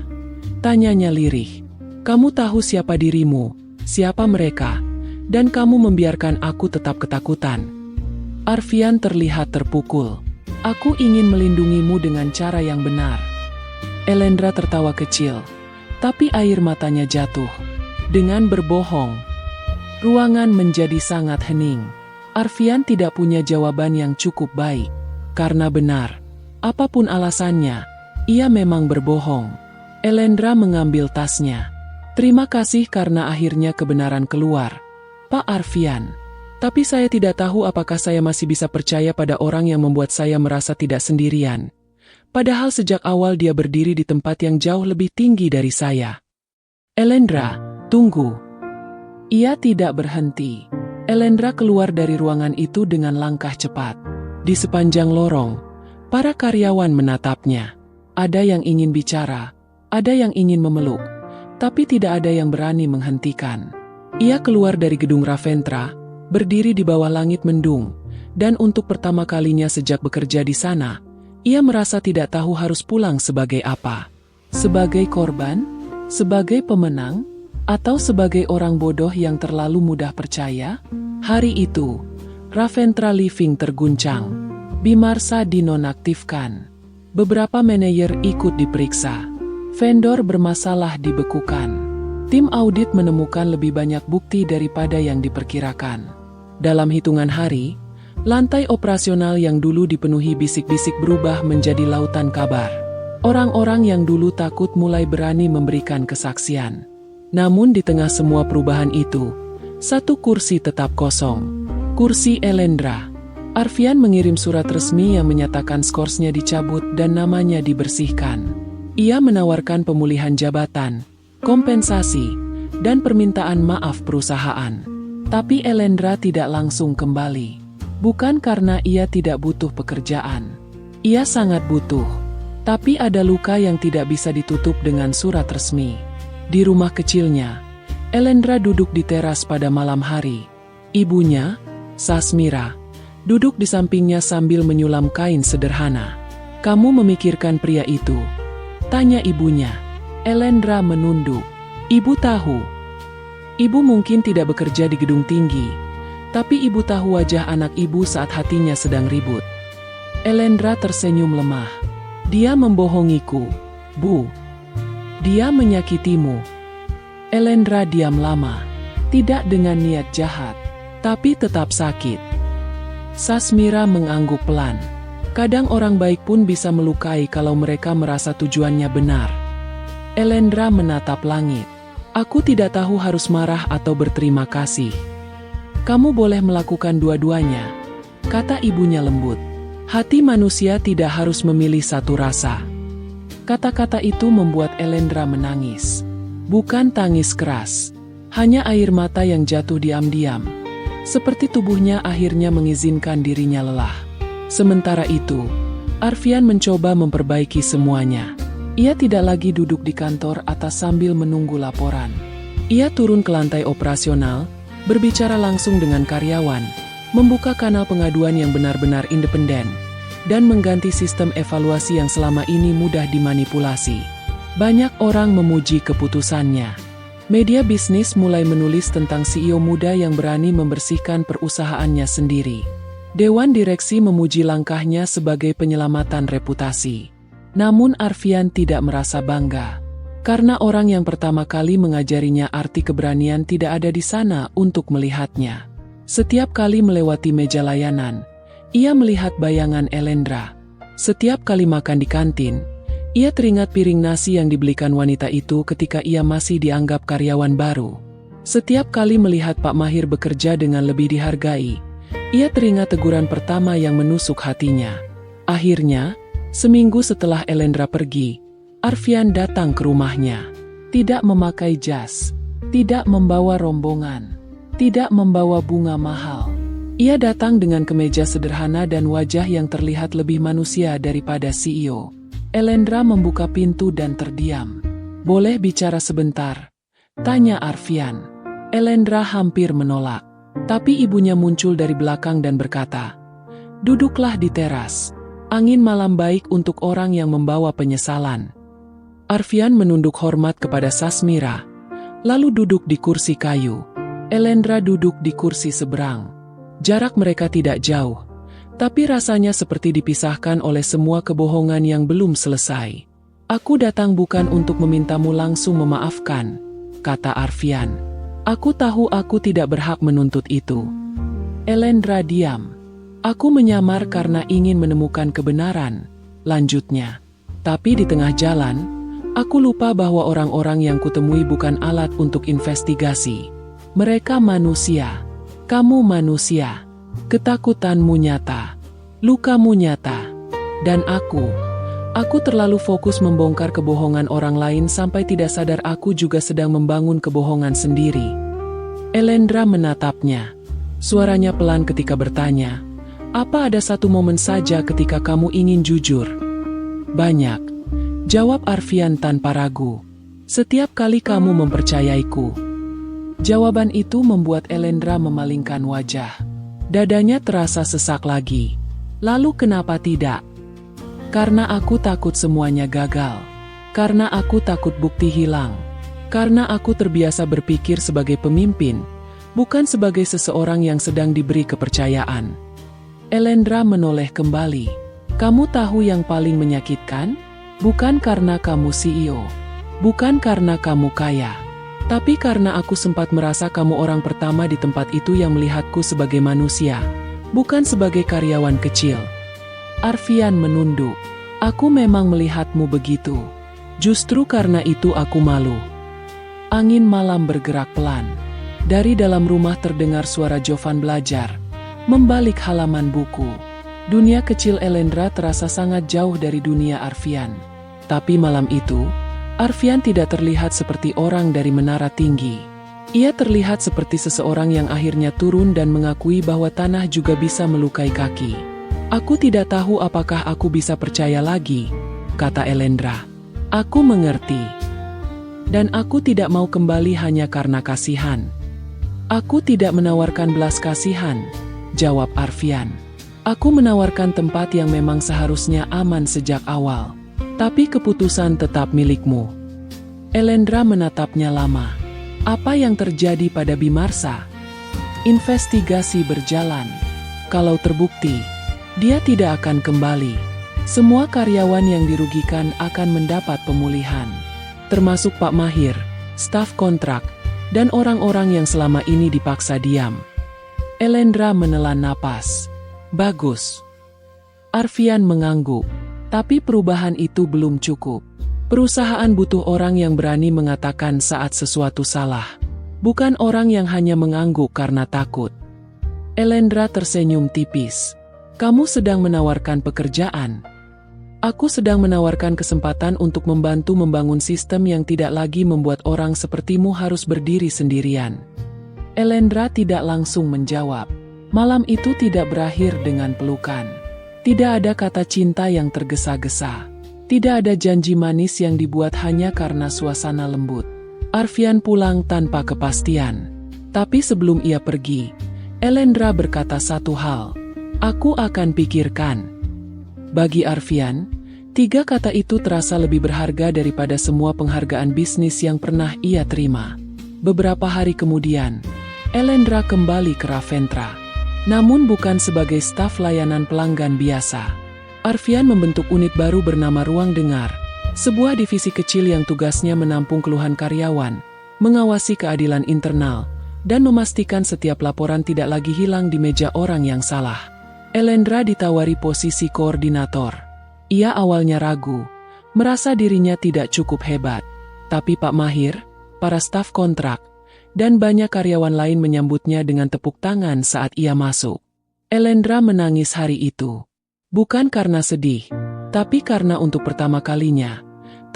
S1: Tanyanya lirih. Kamu tahu siapa dirimu, siapa mereka, dan kamu membiarkan aku tetap ketakutan. Arfian terlihat terpukul. Aku ingin melindungimu dengan cara yang benar. Elendra tertawa kecil, tapi air matanya jatuh. Dengan berbohong, ruangan menjadi sangat hening. Arfian tidak punya jawaban yang cukup baik. Karena benar, apapun alasannya, ia memang berbohong. Elendra mengambil tasnya. Terima kasih karena akhirnya kebenaran keluar, Pak Arfian. Tapi saya tidak tahu apakah saya masih bisa percaya pada orang yang membuat saya merasa tidak sendirian. Padahal sejak awal dia berdiri di tempat yang jauh lebih tinggi dari saya. Elendra, tunggu. Ia tidak berhenti. Elendra keluar dari ruangan itu dengan langkah cepat. Di sepanjang lorong, para karyawan menatapnya. Ada yang ingin bicara, ada yang ingin memeluk, tapi tidak ada yang berani menghentikan. Ia keluar dari gedung Ravendra, berdiri di bawah langit mendung, dan untuk pertama kalinya sejak bekerja di sana, ia merasa tidak tahu harus pulang sebagai apa. Sebagai korban, sebagai pemenang, atau sebagai orang bodoh yang terlalu mudah percaya. Hari itu, Ravendra Living terguncang. Bimarsa dinonaktifkan. Beberapa manajer ikut diperiksa. Vendor bermasalah dibekukan. Tim audit menemukan lebih banyak bukti daripada yang diperkirakan. Dalam hitungan hari, lantai operasional yang dulu dipenuhi bisik-bisik berubah menjadi lautan kabar. Orang-orang yang dulu takut mulai berani memberikan kesaksian. Namun di tengah semua perubahan itu, satu kursi tetap kosong. Kursi Elendra. Arfian mengirim surat resmi yang menyatakan skorsnya dicabut dan namanya dibersihkan. Ia menawarkan pemulihan jabatan, kompensasi, dan permintaan maaf perusahaan. Tapi Elendra tidak langsung kembali. Bukan karena ia tidak butuh pekerjaan. Ia sangat butuh. Tapi ada luka yang tidak bisa ditutup dengan surat resmi. Di rumah kecilnya, Elendra duduk di teras pada malam hari. Ibunya, Sasmira, duduk di sampingnya sambil menyulam kain sederhana. Kamu memikirkan pria itu? Tanya ibunya. Elendra menunduk. Ibu tahu. Ibu mungkin tidak bekerja di gedung tinggi, tapi ibu tahu wajah anak ibu saat hatinya sedang ribut. Elendra tersenyum lemah. Dia membohongiku, Bu. Dia menyakitimu. Elendra diam lama. Tidak dengan niat jahat, tapi tetap sakit. Sasmira mengangguk pelan. Kadang orang baik pun bisa melukai kalau mereka merasa tujuannya benar. Elendra menatap langit. Aku tidak tahu harus marah atau berterima kasih. Kamu boleh melakukan dua-duanya, kata ibunya lembut. Hati manusia tidak harus memilih satu rasa. Kata-kata itu membuat Elendra menangis. Bukan tangis keras, hanya air mata yang jatuh diam-diam. Seperti tubuhnya akhirnya mengizinkan dirinya lelah. Sementara itu, Arfian mencoba memperbaiki semuanya. Ia tidak lagi duduk di kantor atas sambil menunggu laporan. Ia turun ke lantai operasional, berbicara langsung dengan karyawan, membuka kanal pengaduan yang benar-benar independen, dan mengganti sistem evaluasi yang selama ini mudah dimanipulasi. Banyak orang memuji keputusannya. Media bisnis mulai menulis tentang CEO muda yang berani membersihkan perusahaannya sendiri. Dewan direksi memuji langkahnya sebagai penyelamatan reputasi. Namun Arfian tidak merasa bangga. Karena orang yang pertama kali mengajarinya arti keberanian tidak ada di sana untuk melihatnya. Setiap kali melewati meja layanan, ia melihat bayangan Elendra. Setiap kali makan di kantin, ia teringat piring nasi yang dibelikan wanita itu ketika ia masih dianggap karyawan baru. Setiap kali melihat Pak Mahir bekerja dengan lebih dihargai, ia teringat teguran pertama yang menusuk hatinya. Akhirnya, seminggu setelah Elendra pergi, Arfian datang ke rumahnya. Tidak memakai jas, tidak membawa rombongan, tidak membawa bunga mahal. Ia datang dengan kemeja sederhana dan wajah yang terlihat lebih manusia daripada CEO. Elendra membuka pintu dan terdiam. "Boleh bicara sebentar?" tanya Arfian. Elendra hampir menolak. Tapi ibunya muncul dari belakang dan berkata, "Duduklah di teras. Angin malam baik untuk orang yang membawa penyesalan." Arfian menunduk hormat kepada Sasmira, lalu duduk di kursi kayu. Elendra duduk di kursi seberang. Jarak mereka tidak jauh, tapi rasanya seperti dipisahkan oleh semua kebohongan yang belum selesai. "Aku datang bukan untuk memintamu langsung memaafkan," kata Arfian. "Aku tahu aku tidak berhak menuntut itu." Elendra diam. "Aku menyamar karena ingin menemukan kebenaran," lanjutnya. "Tapi di tengah jalan, aku lupa bahwa orang-orang yang kutemui bukan alat untuk investigasi. Mereka manusia. Kamu manusia. Ketakutanmu nyata. Lukamu nyata. Dan aku terlalu fokus membongkar kebohongan orang lain sampai tidak sadar aku juga sedang membangun kebohongan sendiri." Elendra menatapnya. Suaranya pelan ketika bertanya, "Apa ada satu momen saja ketika kamu ingin jujur?" "Banyak," jawab Arfian tanpa ragu. "Setiap kali kamu mempercayaiku." Jawaban itu membuat Elendra memalingkan wajah. Dadanya terasa sesak lagi. "Lalu kenapa tidak?" "Karena aku takut semuanya gagal. Karena aku takut bukti hilang. Karena aku terbiasa berpikir sebagai pemimpin, bukan sebagai seseorang yang sedang diberi kepercayaan." Elendra menoleh kembali. "Kamu tahu yang paling menyakitkan? Bukan karena kamu CEO, bukan karena kamu kaya, tapi karena aku sempat merasa kamu orang pertama di tempat itu yang melihatku sebagai manusia, bukan sebagai karyawan kecil." Arfian menunduk. "Aku memang melihatmu begitu. Justru karena itu aku malu." Angin malam bergerak pelan. Dari dalam rumah terdengar suara Jovan belajar, membalik halaman buku. Dunia kecil Elendra terasa sangat jauh dari dunia Arfian. Tapi malam itu, Arfian tidak terlihat seperti orang dari menara tinggi. Ia terlihat seperti seseorang yang akhirnya turun dan mengakui bahwa tanah juga bisa melukai kaki. "Aku tidak tahu apakah aku bisa percaya lagi," kata Elendra. "Aku mengerti. Dan aku tidak mau kembali hanya karena kasihan." "Aku tidak menawarkan belas kasihan," jawab Arfian. "Aku menawarkan tempat yang memang seharusnya aman sejak awal. Tapi keputusan tetap milikmu." Elendra menatapnya lama. "Apa yang terjadi pada Bimarsa?" "Investigasi berjalan. Kalau terbukti, dia tidak akan kembali. Semua karyawan yang dirugikan akan mendapat pemulihan. Termasuk Pak Mahir, staf kontrak, dan orang-orang yang selama ini dipaksa diam." Elendra menelan napas. "Bagus." Arfian mengangguk. Tapi perubahan itu belum cukup. Perusahaan butuh orang yang berani mengatakan saat sesuatu salah. Bukan orang yang hanya mengangguk karena takut. Elendra tersenyum tipis. Kamu sedang menawarkan pekerjaan. Aku sedang menawarkan kesempatan untuk membantu membangun sistem yang tidak lagi membuat orang sepertimu harus berdiri sendirian. Elendra tidak langsung menjawab. Malam itu tidak berakhir dengan pelukan. Tidak ada kata cinta yang tergesa-gesa. Tidak ada janji manis yang dibuat hanya karena suasana lembut. Arfian pulang tanpa kepastian. Tapi sebelum ia pergi, Elendra berkata satu hal. Aku akan pikirkan. Bagi Arfian, 3 kata itu terasa lebih berharga daripada semua penghargaan bisnis yang pernah ia terima. Beberapa hari kemudian, Elendra kembali ke Raventra. Namun bukan sebagai staf layanan pelanggan biasa. Arfian membentuk unit baru bernama Ruang Dengar, sebuah divisi kecil yang tugasnya menampung keluhan karyawan, mengawasi keadilan internal, dan memastikan setiap laporan tidak lagi hilang di meja orang yang salah. Elendra ditawari posisi koordinator. Ia awalnya ragu, merasa dirinya tidak cukup hebat. Tapi Pak Mahir, para staf kontrak, dan banyak karyawan lain menyambutnya dengan tepuk tangan saat ia masuk. Elendra menangis hari itu. Bukan karena sedih, tapi karena untuk pertama kalinya,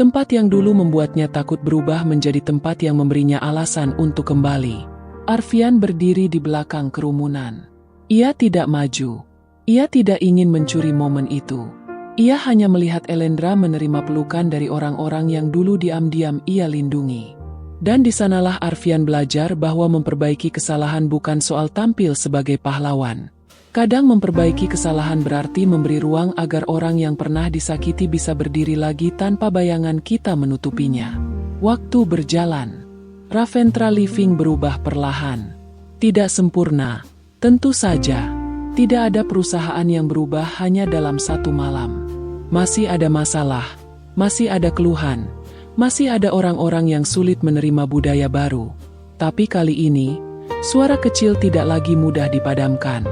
S1: tempat yang dulu membuatnya takut berubah menjadi tempat yang memberinya alasan untuk kembali. Arfian berdiri di belakang kerumunan. Ia tidak maju. Ia tidak ingin mencuri momen itu. Ia hanya melihat Elendra menerima pelukan dari orang-orang yang dulu diam-diam ia lindungi. Dan di sanalah Arfian belajar bahwa memperbaiki kesalahan bukan soal tampil sebagai pahlawan. Kadang memperbaiki kesalahan berarti memberi ruang agar orang yang pernah disakiti bisa berdiri lagi tanpa bayangan kita menutupinya. Waktu berjalan. Raventra Living berubah perlahan. Tidak sempurna, tentu saja. Tidak ada perusahaan yang berubah hanya dalam satu malam. Masih ada masalah, masih ada keluhan, masih ada orang-orang yang sulit menerima budaya baru. Tapi kali ini, suara kecil tidak lagi mudah dipadamkan.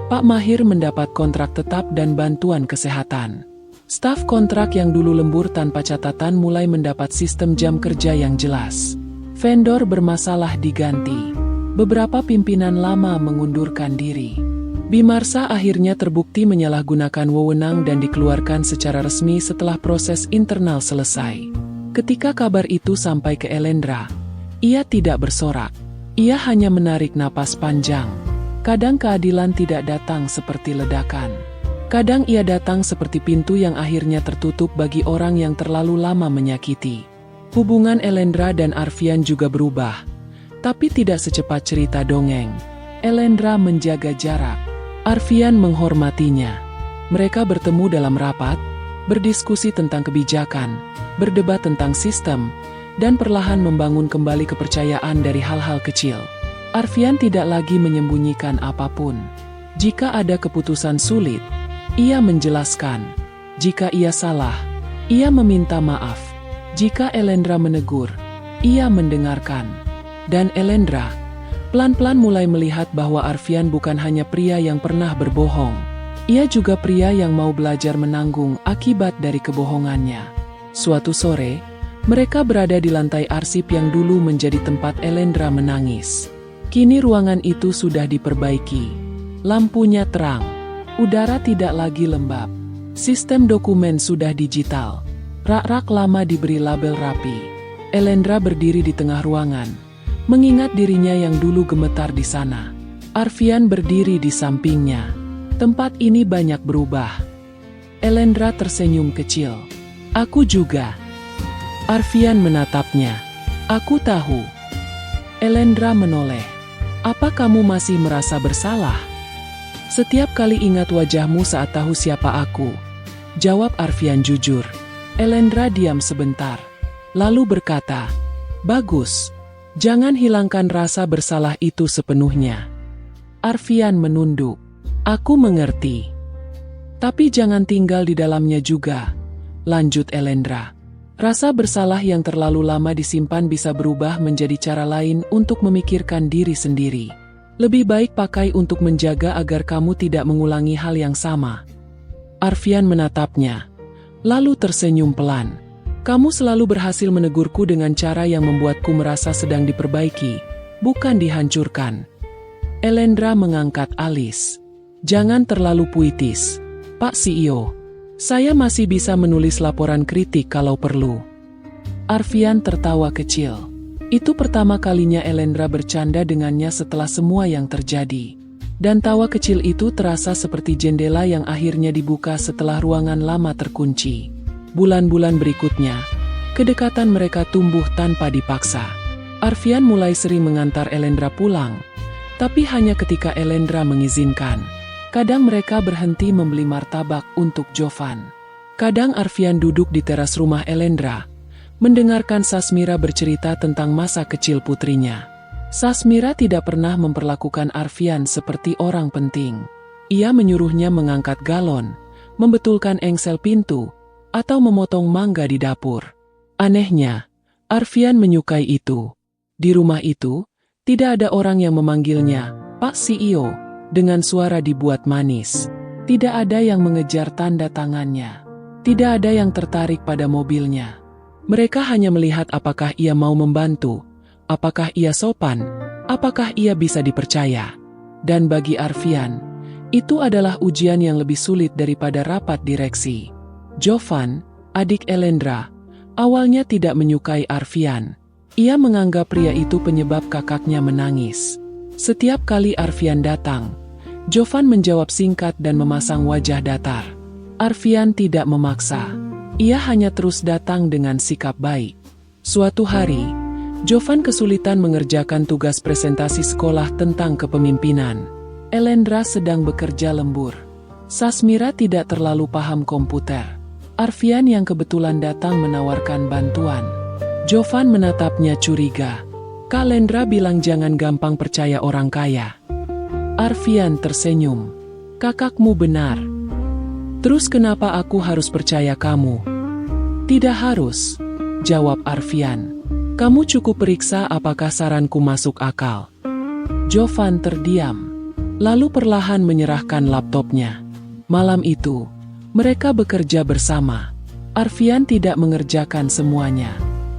S1: Pak Mahir mendapat kontrak tetap dan bantuan kesehatan. Staf kontrak yang dulu lembur tanpa catatan mulai mendapat sistem jam kerja yang jelas. Vendor bermasalah diganti. Beberapa pimpinan lama mengundurkan diri. Bimarsa akhirnya terbukti menyalahgunakan wewenang dan dikeluarkan secara resmi setelah proses internal selesai. Ketika kabar itu sampai ke Elendra, ia tidak bersorak. Ia hanya menarik napas panjang. Kadang keadilan tidak datang seperti ledakan. Kadang ia datang seperti pintu yang akhirnya tertutup bagi orang yang terlalu lama menyakiti. Hubungan Elendra dan Arfian juga berubah. Tapi tidak secepat cerita dongeng. Elendra menjaga jarak. Arfian menghormatinya. Mereka bertemu dalam rapat, berdiskusi tentang kebijakan, berdebat tentang sistem, dan perlahan membangun kembali kepercayaan dari hal-hal kecil. Arfian tidak lagi menyembunyikan apapun. Jika ada keputusan sulit, ia menjelaskan. Jika ia salah, ia meminta maaf. Jika Elendra menegur, ia mendengarkan. Dan Elendra pelan-pelan mulai melihat bahwa Arfian bukan hanya pria yang pernah berbohong. Ia juga pria yang mau belajar menanggung akibat dari kebohongannya. Suatu sore, mereka berada di lantai arsip yang dulu menjadi tempat Elendra menangis. Kini ruangan itu sudah diperbaiki. Lampunya terang. Udara tidak lagi lembab. Sistem dokumen sudah digital. Rak-rak lama diberi label rapi. Elendra berdiri di tengah ruangan, mengingat dirinya yang dulu gemetar di sana. Arfian berdiri di sampingnya. Tempat ini banyak berubah. Elendra tersenyum kecil. Aku juga. Arfian menatapnya. Aku tahu. Elendra menoleh. Apa kamu masih merasa bersalah? Setiap kali ingat wajahmu saat tahu siapa aku. Jawab Arfian jujur. Elendra diam sebentar. Lalu berkata, bagus. Jangan hilangkan rasa bersalah itu sepenuhnya. Arfian menunduk. Aku mengerti. Tapi jangan tinggal di dalamnya juga. Lanjut Elendra. Rasa bersalah yang terlalu lama disimpan bisa berubah menjadi cara lain untuk memikirkan diri sendiri. Lebih baik pakai untuk menjaga agar kamu tidak mengulangi hal yang sama. Arfian menatapnya. Lalu tersenyum pelan. Kamu selalu berhasil menegurku dengan cara yang membuatku merasa sedang diperbaiki, bukan dihancurkan. Elendra mengangkat alis. Jangan terlalu puitis, Pak CEO. Saya masih bisa menulis laporan kritik kalau perlu. Arfian tertawa kecil. Itu pertama kalinya Elendra bercanda dengannya setelah semua yang terjadi. Dan tawa kecil itu terasa seperti jendela yang akhirnya dibuka setelah ruangan lama terkunci. Bulan-bulan berikutnya, kedekatan mereka tumbuh tanpa dipaksa. Arfian mulai sering mengantar Elendra pulang, tapi hanya ketika Elendra mengizinkan. Kadang mereka berhenti membeli martabak untuk Jovan. Kadang Arfian duduk di teras rumah Elendra, mendengarkan Sasmira bercerita tentang masa kecil putrinya. Sasmira tidak pernah memperlakukan Arfian seperti orang penting. Ia menyuruhnya mengangkat galon, membetulkan engsel pintu, atau memotong mangga di dapur. Anehnya, Arfian menyukai itu. Di rumah itu, tidak ada orang yang memanggilnya Pak CEO dengan suara dibuat manis. Tidak ada yang mengejar tanda tangannya. Tidak ada yang tertarik pada mobilnya. Mereka hanya melihat apakah ia mau membantu, apakah ia sopan, apakah ia bisa dipercaya. Dan bagi Arfian, itu adalah ujian yang lebih sulit daripada rapat direksi. Jovan, adik Elendra, awalnya tidak menyukai Arfian. Ia menganggap pria itu penyebab kakaknya menangis. Setiap kali Arfian datang, Jovan menjawab singkat dan memasang wajah datar. Arfian tidak memaksa. Ia hanya terus datang dengan sikap baik. Suatu hari, Jovan kesulitan mengerjakan tugas presentasi sekolah tentang kepemimpinan. Elendra sedang bekerja lembur. Sasmira tidak terlalu paham komputer. Arfian yang kebetulan datang menawarkan bantuan. Jovan menatapnya curiga. Kak Lendra bilang jangan gampang percaya orang kaya. Arfian tersenyum. Kakakmu benar. Terus kenapa aku harus percaya kamu? Tidak harus, jawab Arfian. Kamu cukup periksa apakah saranku masuk akal. Jovan terdiam, lalu perlahan menyerahkan laptopnya. Malam itu, mereka bekerja bersama. Arfian tidak mengerjakan semuanya.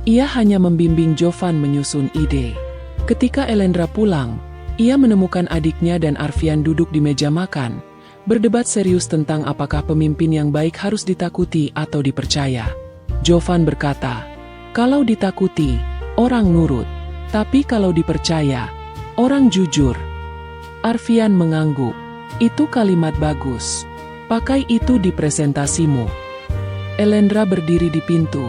S1: Ia hanya membimbing Jovan menyusun ide. Ketika Elendra pulang, ia menemukan adiknya dan Arfian duduk di meja makan, berdebat serius tentang apakah pemimpin yang baik harus ditakuti atau dipercaya. Jovan berkata, kalau ditakuti, orang nurut. Tapi kalau dipercaya, orang jujur. Arfian mengangguk. Itu kalimat bagus. Pakai itu di presentasimu. Elendra berdiri di pintu.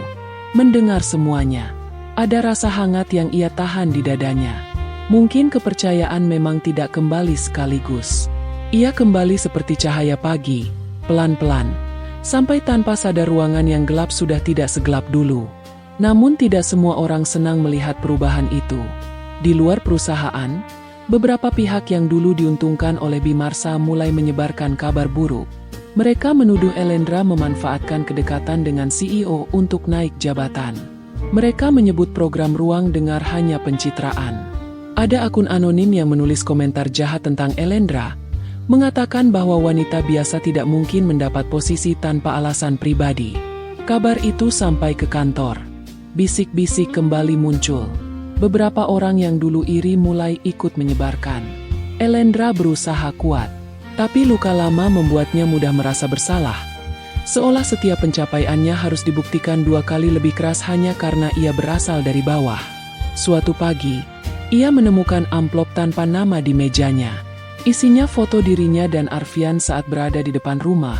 S1: Mendengar semuanya, ada rasa hangat yang ia tahan di dadanya. Mungkin kepercayaan memang tidak kembali sekaligus. Ia kembali seperti cahaya pagi, pelan-pelan, sampai tanpa sadar ruangan yang gelap sudah tidak segelap dulu. Namun tidak semua orang senang melihat perubahan itu. Di luar perusahaan, beberapa pihak yang dulu diuntungkan oleh Bimarsa mulai menyebarkan kabar buruk. Mereka menuduh Elendra memanfaatkan kedekatan dengan CEO untuk naik jabatan. Mereka menyebut program ruang dengar hanya pencitraan. Ada akun anonim yang menulis komentar jahat tentang Elendra, mengatakan bahwa wanita biasa tidak mungkin mendapat posisi tanpa alasan pribadi. Kabar itu sampai ke kantor. Bisik-bisik kembali muncul. Beberapa orang yang dulu iri mulai ikut menyebarkan. Elendra berusaha kuat. Tapi luka lama membuatnya mudah merasa bersalah. Seolah setiap pencapaiannya harus dibuktikan 2 kali lebih keras hanya karena ia berasal dari bawah. Suatu pagi, ia menemukan amplop tanpa nama di mejanya. Isinya foto dirinya dan Arfian saat berada di depan rumah.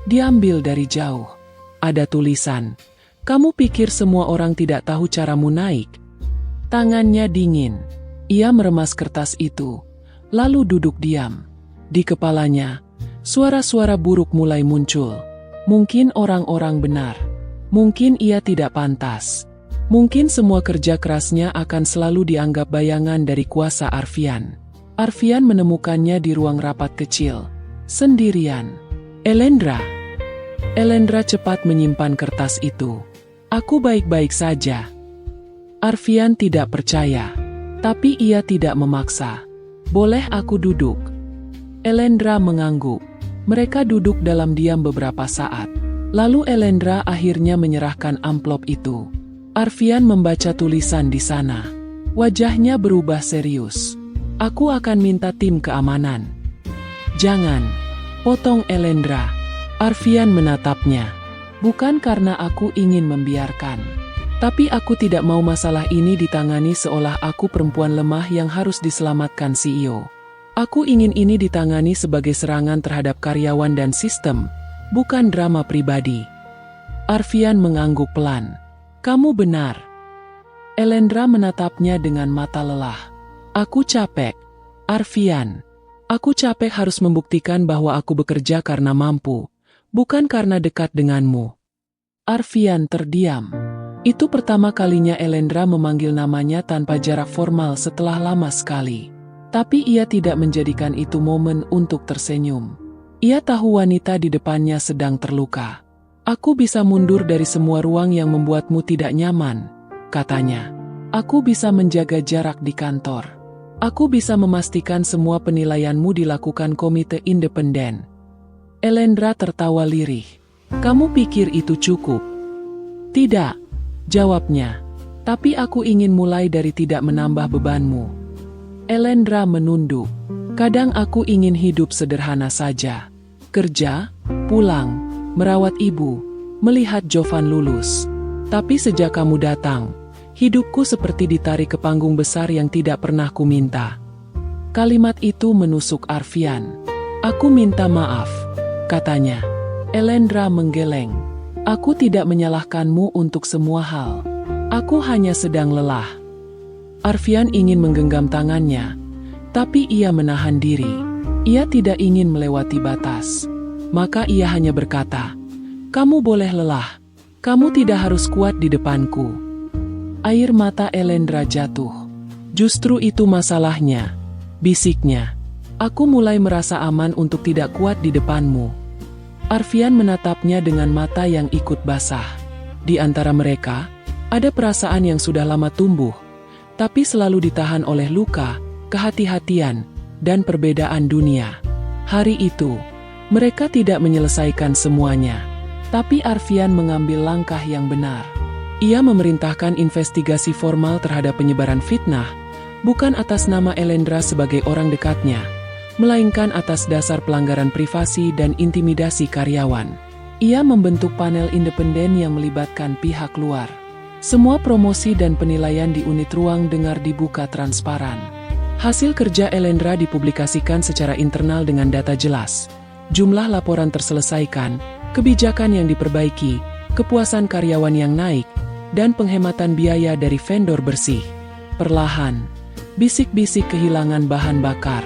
S1: Diambil dari jauh. Ada tulisan, "Kamu pikir semua orang tidak tahu caramu naik?" Tangannya dingin. Ia meremas kertas itu, lalu duduk diam. Di kepalanya, suara-suara buruk mulai muncul. Mungkin orang-orang benar. Mungkin ia tidak pantas. Mungkin semua kerja kerasnya akan selalu dianggap bayangan dari kuasa Arfian. Arfian menemukannya di ruang rapat kecil. Sendirian. Elendra. Elendra cepat menyimpan kertas itu. Aku baik-baik saja. Arfian tidak percaya. Tapi ia tidak memaksa. Boleh aku duduk? Elendra mengangguk. Mereka duduk dalam diam beberapa saat. Lalu Elendra akhirnya menyerahkan amplop itu. Arfian membaca tulisan di sana. Wajahnya berubah serius. Aku akan minta tim keamanan. Jangan, potong Elendra. Arfian menatapnya. Bukan karena aku ingin membiarkan. Tapi aku tidak mau masalah ini ditangani seolah aku perempuan lemah yang harus diselamatkan CEO. Aku ingin ini ditangani sebagai serangan terhadap karyawan dan sistem, bukan drama pribadi. Arfian mengangguk pelan. Kamu benar. Elendra menatapnya dengan mata lelah. Aku capek, Arfian. Aku capek harus membuktikan bahwa aku bekerja karena mampu, bukan karena dekat denganmu. Arfian terdiam. Itu pertama kalinya Elendra memanggil namanya tanpa jarak formal setelah lama sekali. Tapi ia tidak menjadikan itu momen untuk tersenyum. Ia tahu wanita di depannya sedang terluka. Aku bisa mundur dari semua ruang yang membuatmu tidak nyaman, katanya. Aku bisa menjaga jarak di kantor. Aku bisa memastikan semua penilaianmu dilakukan komite independen. Elendra tertawa lirih. Kamu pikir itu cukup? Tidak, jawabnya. Tapi aku ingin mulai dari tidak menambah bebanmu. Elendra menunduk. Kadang aku ingin hidup sederhana saja. Kerja, pulang, merawat ibu, melihat Jovan lulus. Tapi sejak kamu datang, hidupku seperti ditarik ke panggung besar yang tidak pernah kuminta. Kalimat itu menusuk Arfian. Aku minta maaf, katanya. Elendra menggeleng. Aku tidak menyalahkanmu untuk semua hal. Aku hanya sedang lelah. Arfian ingin menggenggam tangannya, tapi ia menahan diri. Ia tidak ingin melewati batas. Maka ia hanya berkata, kamu boleh lelah. Kamu tidak harus kuat di depanku. Air mata Elendra jatuh. Justru itu masalahnya, bisiknya. Aku mulai merasa aman untuk tidak kuat di depanmu. Arfian menatapnya dengan mata yang ikut basah. Di antara mereka, ada perasaan yang sudah lama tumbuh, tapi selalu ditahan oleh luka, kehati-hatian, dan perbedaan dunia. Hari itu, mereka tidak menyelesaikan semuanya, tapi Arfian mengambil langkah yang benar. Ia memerintahkan investigasi formal terhadap penyebaran fitnah, bukan atas nama Elendra sebagai orang dekatnya, melainkan atas dasar pelanggaran privasi dan intimidasi karyawan. Ia membentuk panel independen yang melibatkan pihak luar. Semua promosi dan penilaian di unit ruang dengar dibuka transparan. Hasil kerja Elendra dipublikasikan secara internal dengan data jelas. Jumlah laporan terselesaikan, kebijakan yang diperbaiki, kepuasan karyawan yang naik, dan penghematan biaya dari vendor bersih. Perlahan, bisik-bisik kehilangan bahan bakar.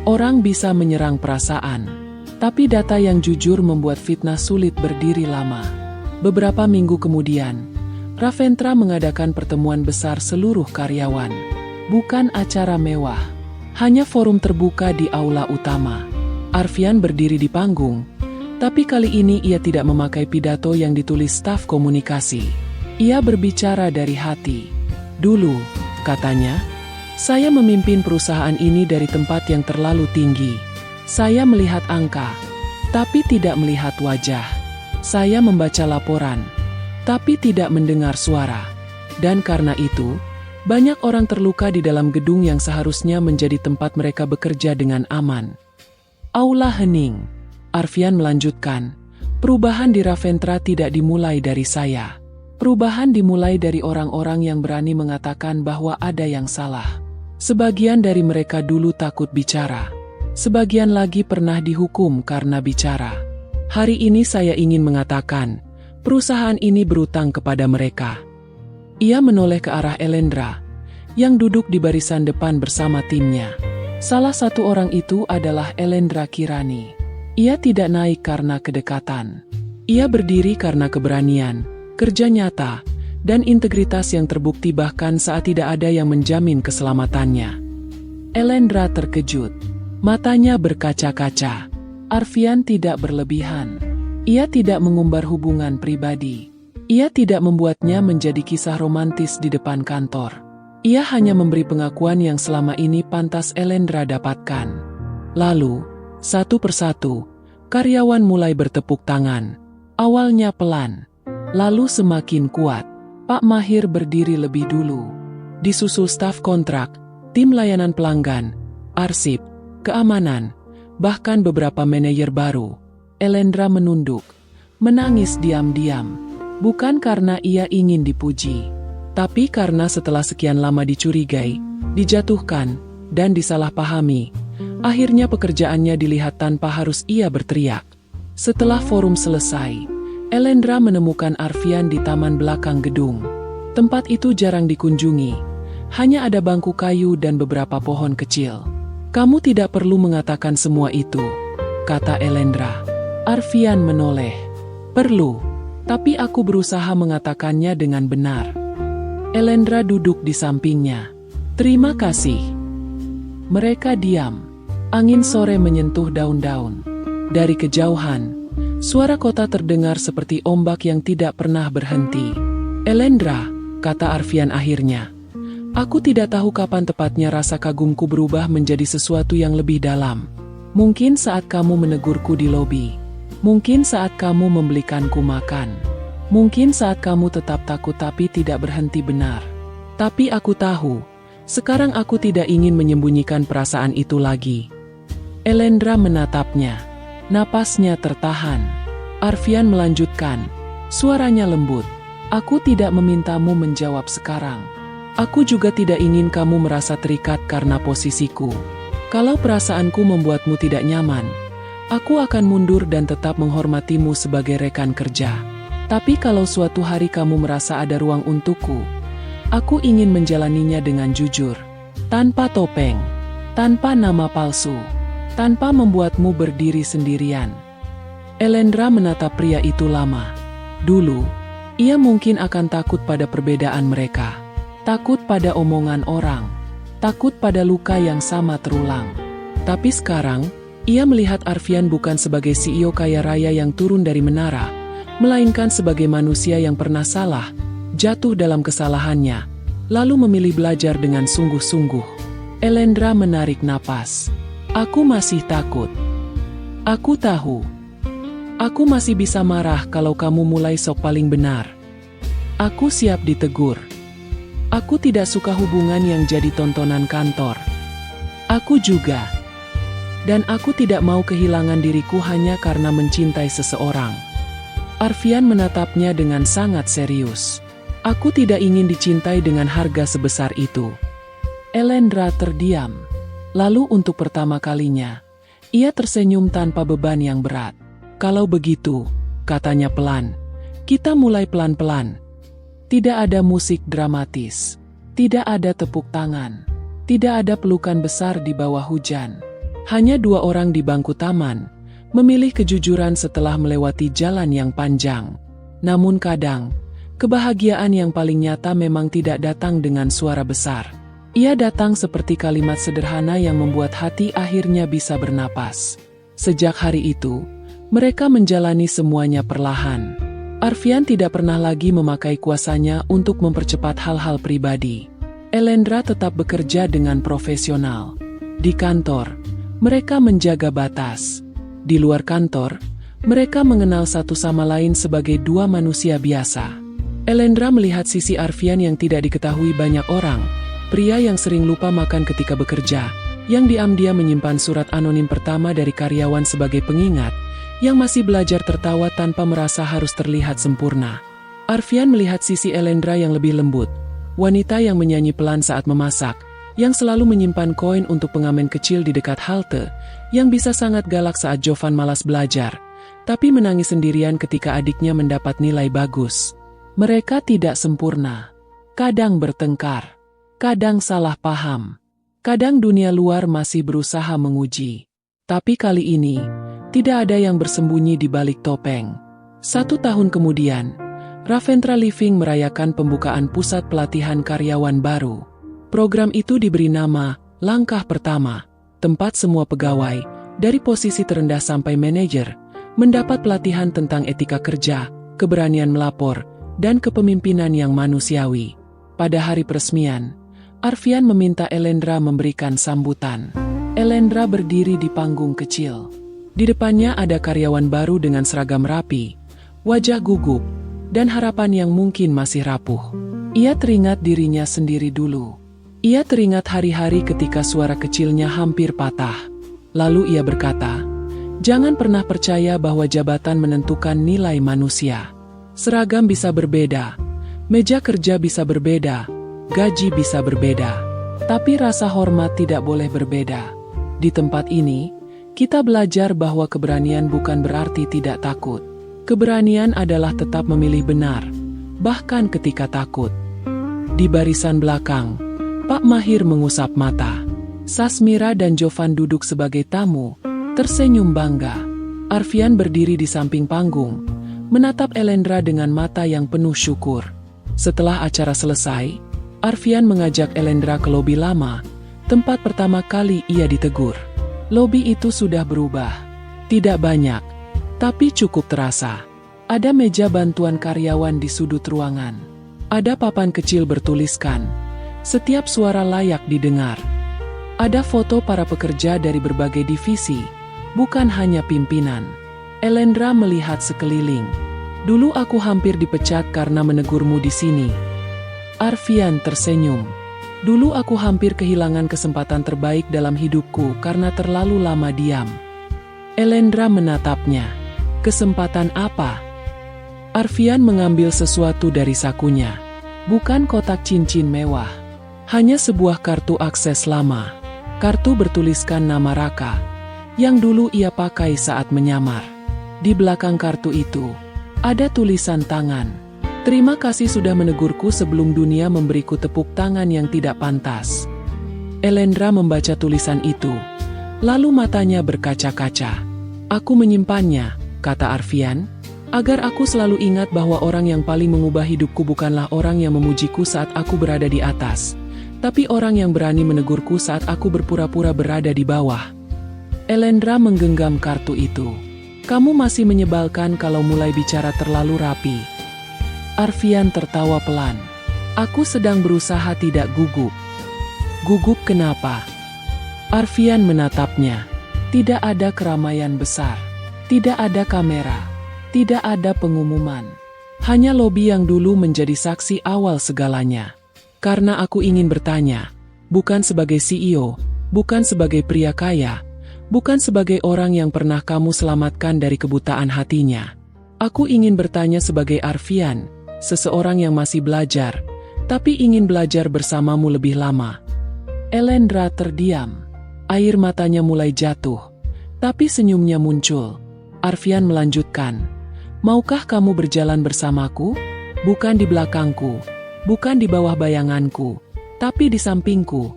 S1: Orang bisa menyerang perasaan, tapi data yang jujur membuat fitnah sulit berdiri lama. Beberapa minggu kemudian, Ravendra mengadakan pertemuan besar seluruh karyawan. Bukan acara mewah, hanya forum terbuka di aula utama. Arfian berdiri di panggung, tapi kali ini ia tidak memakai pidato yang ditulis staf komunikasi. Ia berbicara dari hati. Dulu, katanya, saya memimpin perusahaan ini dari tempat yang terlalu tinggi. Saya melihat angka, tapi tidak melihat wajah. Saya membaca laporan, tapi tidak mendengar suara. Dan karena itu, banyak orang terluka di dalam gedung yang seharusnya menjadi tempat mereka bekerja dengan aman. Aula hening. Arfian melanjutkan, perubahan di Ravendra tidak dimulai dari saya. Perubahan dimulai dari orang-orang yang berani mengatakan bahwa ada yang salah. Sebagian dari mereka dulu takut bicara. Sebagian lagi pernah dihukum karena bicara. Hari ini saya ingin mengatakan, perusahaan ini berutang kepada mereka. Ia menoleh ke arah Elendra, yang duduk di barisan depan bersama timnya. Salah satu orang itu adalah Elendra Kirani. Ia tidak naik karena kedekatan. Ia berdiri karena keberanian, kerja nyata, dan integritas yang terbukti bahkan saat tidak ada yang menjamin keselamatannya. Elendra terkejut. Matanya berkaca-kaca. Arfian tidak berlebihan. Ia tidak mengumbar hubungan pribadi. Ia tidak membuatnya menjadi kisah romantis di depan kantor. Ia hanya memberi pengakuan yang selama ini pantas Elendra dapatkan. Lalu, satu persatu, karyawan mulai bertepuk tangan. Awalnya pelan, lalu semakin kuat. Pak Mahir berdiri lebih dulu. Disusul staf kontrak, tim layanan pelanggan, arsip, keamanan, bahkan beberapa manajer baru. Elendra menunduk, menangis diam-diam. Bukan karena ia ingin dipuji, tapi karena setelah sekian lama dicurigai, dijatuhkan, dan disalahpahami, akhirnya pekerjaannya dilihat tanpa harus ia berteriak. Setelah forum selesai, Elendra menemukan Arfian di taman belakang gedung. Tempat itu jarang dikunjungi, hanya ada bangku kayu dan beberapa pohon kecil. "Kamu tidak perlu mengatakan semua itu," kata Elendra. Arfian menoleh. "Perlu, tapi aku berusaha mengatakannya dengan benar." Elendra duduk di sampingnya. "Terima kasih." Mereka diam. Angin sore menyentuh daun-daun. Dari kejauhan, suara kota terdengar seperti ombak yang tidak pernah berhenti. "Elendra," kata Arfian akhirnya, "aku tidak tahu kapan tepatnya rasa kagumku berubah menjadi sesuatu yang lebih dalam. Mungkin saat kamu menegurku di lobi. Mungkin saat kamu membelikanku makan. Mungkin saat kamu tetap takut tapi tidak berhenti benar. Tapi aku tahu, sekarang aku tidak ingin menyembunyikan perasaan itu lagi." Elendra menatapnya. Napasnya tertahan. Arfian melanjutkan. Suaranya lembut. "Aku tidak memintamu menjawab sekarang. Aku juga tidak ingin kamu merasa terikat karena posisiku. Kalau perasaanku membuatmu tidak nyaman, aku akan mundur dan tetap menghormatimu sebagai rekan kerja. Tapi kalau suatu hari kamu merasa ada ruang untukku, aku ingin menjalaninya dengan jujur. Tanpa topeng, tanpa nama palsu, tanpa membuatmu berdiri sendirian." Elendra menatap pria itu lama. Dulu, ia mungkin akan takut pada perbedaan mereka. Takut pada omongan orang. Takut pada luka yang sama terulang. Tapi sekarang, ia melihat Arfian bukan sebagai CEO kaya raya yang turun dari menara, melainkan sebagai manusia yang pernah salah, jatuh dalam kesalahannya, lalu memilih belajar dengan sungguh-sungguh. Elendra menarik napas. "Aku masih takut. Aku tahu. Aku masih bisa marah kalau kamu mulai sok paling benar. Aku siap ditegur. Aku tidak suka hubungan yang jadi tontonan kantor. Aku juga. Dan aku tidak mau kehilangan diriku hanya karena mencintai seseorang." Arfian menatapnya dengan sangat serius. "Aku tidak ingin dicintai dengan harga sebesar itu." Elendra terdiam. Lalu untuk pertama kalinya, ia tersenyum tanpa beban yang berat. "Kalau begitu," katanya pelan, "kita mulai pelan-pelan. Tidak ada musik dramatis. Tidak ada tepuk tangan. Tidak ada pelukan besar di bawah hujan. Hanya dua orang di bangku taman, memilih kejujuran setelah melewati jalan yang panjang. Namun kadang, kebahagiaan yang paling nyata memang tidak datang dengan suara besar. Ia datang seperti kalimat sederhana yang membuat hati akhirnya bisa bernapas." Sejak hari itu, mereka menjalani semuanya perlahan. Arfian tidak pernah lagi memakai kuasanya untuk mempercepat hal-hal pribadi. Elendra tetap bekerja dengan profesional. Di kantor, mereka menjaga batas. Di luar kantor, mereka mengenal satu sama lain sebagai dua manusia biasa. Elendra melihat sisi Arfian yang tidak diketahui banyak orang, pria yang sering lupa makan ketika bekerja, yang diam-diam menyimpan surat anonim pertama dari karyawan sebagai pengingat, yang masih belajar tertawa tanpa merasa harus terlihat sempurna. Arfian melihat sisi Elendra yang lebih lembut, wanita yang menyanyi pelan saat memasak, yang selalu menyimpan koin untuk pengamen kecil di dekat halte, yang bisa sangat galak saat Jovan malas belajar, tapi menangis sendirian ketika adiknya mendapat nilai bagus. Mereka tidak sempurna. Kadang bertengkar. Kadang salah paham. Kadang dunia luar masih berusaha menguji. Tapi kali ini, tidak ada yang bersembunyi di balik topeng. 1 tahun kemudian, Ravendra Living merayakan pembukaan pusat pelatihan karyawan baru. Program itu diberi nama Langkah Pertama, tempat semua pegawai, dari posisi terendah sampai manajer, mendapat pelatihan tentang etika kerja, keberanian melapor, dan kepemimpinan yang manusiawi. Pada hari peresmian, Arfian meminta Elendra memberikan sambutan. Elendra berdiri di panggung kecil. Di depannya ada karyawan baru dengan seragam rapi, wajah gugup, dan harapan yang mungkin masih rapuh. Ia teringat dirinya sendiri dulu. Ia teringat hari-hari ketika suara kecilnya hampir patah. Lalu ia berkata, "Jangan pernah percaya bahwa jabatan menentukan nilai manusia. Seragam bisa berbeda, meja kerja bisa berbeda, gaji bisa berbeda, tapi rasa hormat tidak boleh berbeda. Di tempat ini, kita belajar bahwa keberanian bukan berarti tidak takut. Keberanian adalah tetap memilih benar, bahkan ketika takut." Di barisan belakang, Pak Mahir mengusap mata. Sasmira dan Jovan duduk sebagai tamu, tersenyum bangga. Arfian berdiri di samping panggung, menatap Elendra dengan mata yang penuh syukur. Setelah acara selesai, Arfian mengajak Elendra ke lobi lama, tempat pertama kali ia ditegur. Lobi itu sudah berubah. Tidak banyak, tapi cukup terasa. Ada meja bantuan karyawan di sudut ruangan. Ada papan kecil bertuliskan, "Setiap suara layak didengar." Ada foto para pekerja dari berbagai divisi, bukan hanya pimpinan. Elendra melihat sekeliling. "Dulu aku hampir dipecat karena menegurmu di sini." Arfian tersenyum. "Dulu aku hampir kehilangan kesempatan terbaik dalam hidupku karena terlalu lama diam." Elendra menatapnya. "Kesempatan apa?" Arfian mengambil sesuatu dari sakunya. Bukan kotak cincin mewah. Hanya sebuah kartu akses lama. Kartu bertuliskan nama Raka, yang dulu ia pakai saat menyamar. Di belakang kartu itu, ada tulisan tangan. "Terima kasih sudah menegurku sebelum dunia memberiku tepuk tangan yang tidak pantas." Elendra membaca tulisan itu, lalu matanya berkaca-kaca. "Aku menyimpannya," kata Arfian, "agar aku selalu ingat bahwa orang yang paling mengubah hidupku bukanlah orang yang memujiku saat aku berada di atas, tapi orang yang berani menegurku saat aku berpura-pura berada di bawah." Elendra menggenggam kartu itu. "Kamu masih menyebalkan kalau mulai bicara terlalu rapi." Arfian tertawa pelan. "Aku sedang berusaha tidak gugup." "Gugup kenapa?" Arfian menatapnya. Tidak ada keramaian besar. Tidak ada kamera. Tidak ada pengumuman. Hanya lobi yang dulu menjadi saksi awal segalanya. Karena aku ingin bertanya, bukan sebagai CEO, bukan sebagai pria kaya, bukan sebagai orang yang pernah kamu selamatkan dari kebutaan hatinya. Aku ingin bertanya sebagai Arfian, seseorang yang masih belajar, tapi ingin belajar bersamamu lebih lama." Elendra terdiam. Air matanya mulai jatuh, tapi senyumnya muncul. Arfian melanjutkan, "Maukah kamu berjalan bersamaku? Bukan di belakangku, bukan di bawah bayanganku, tapi di sampingku."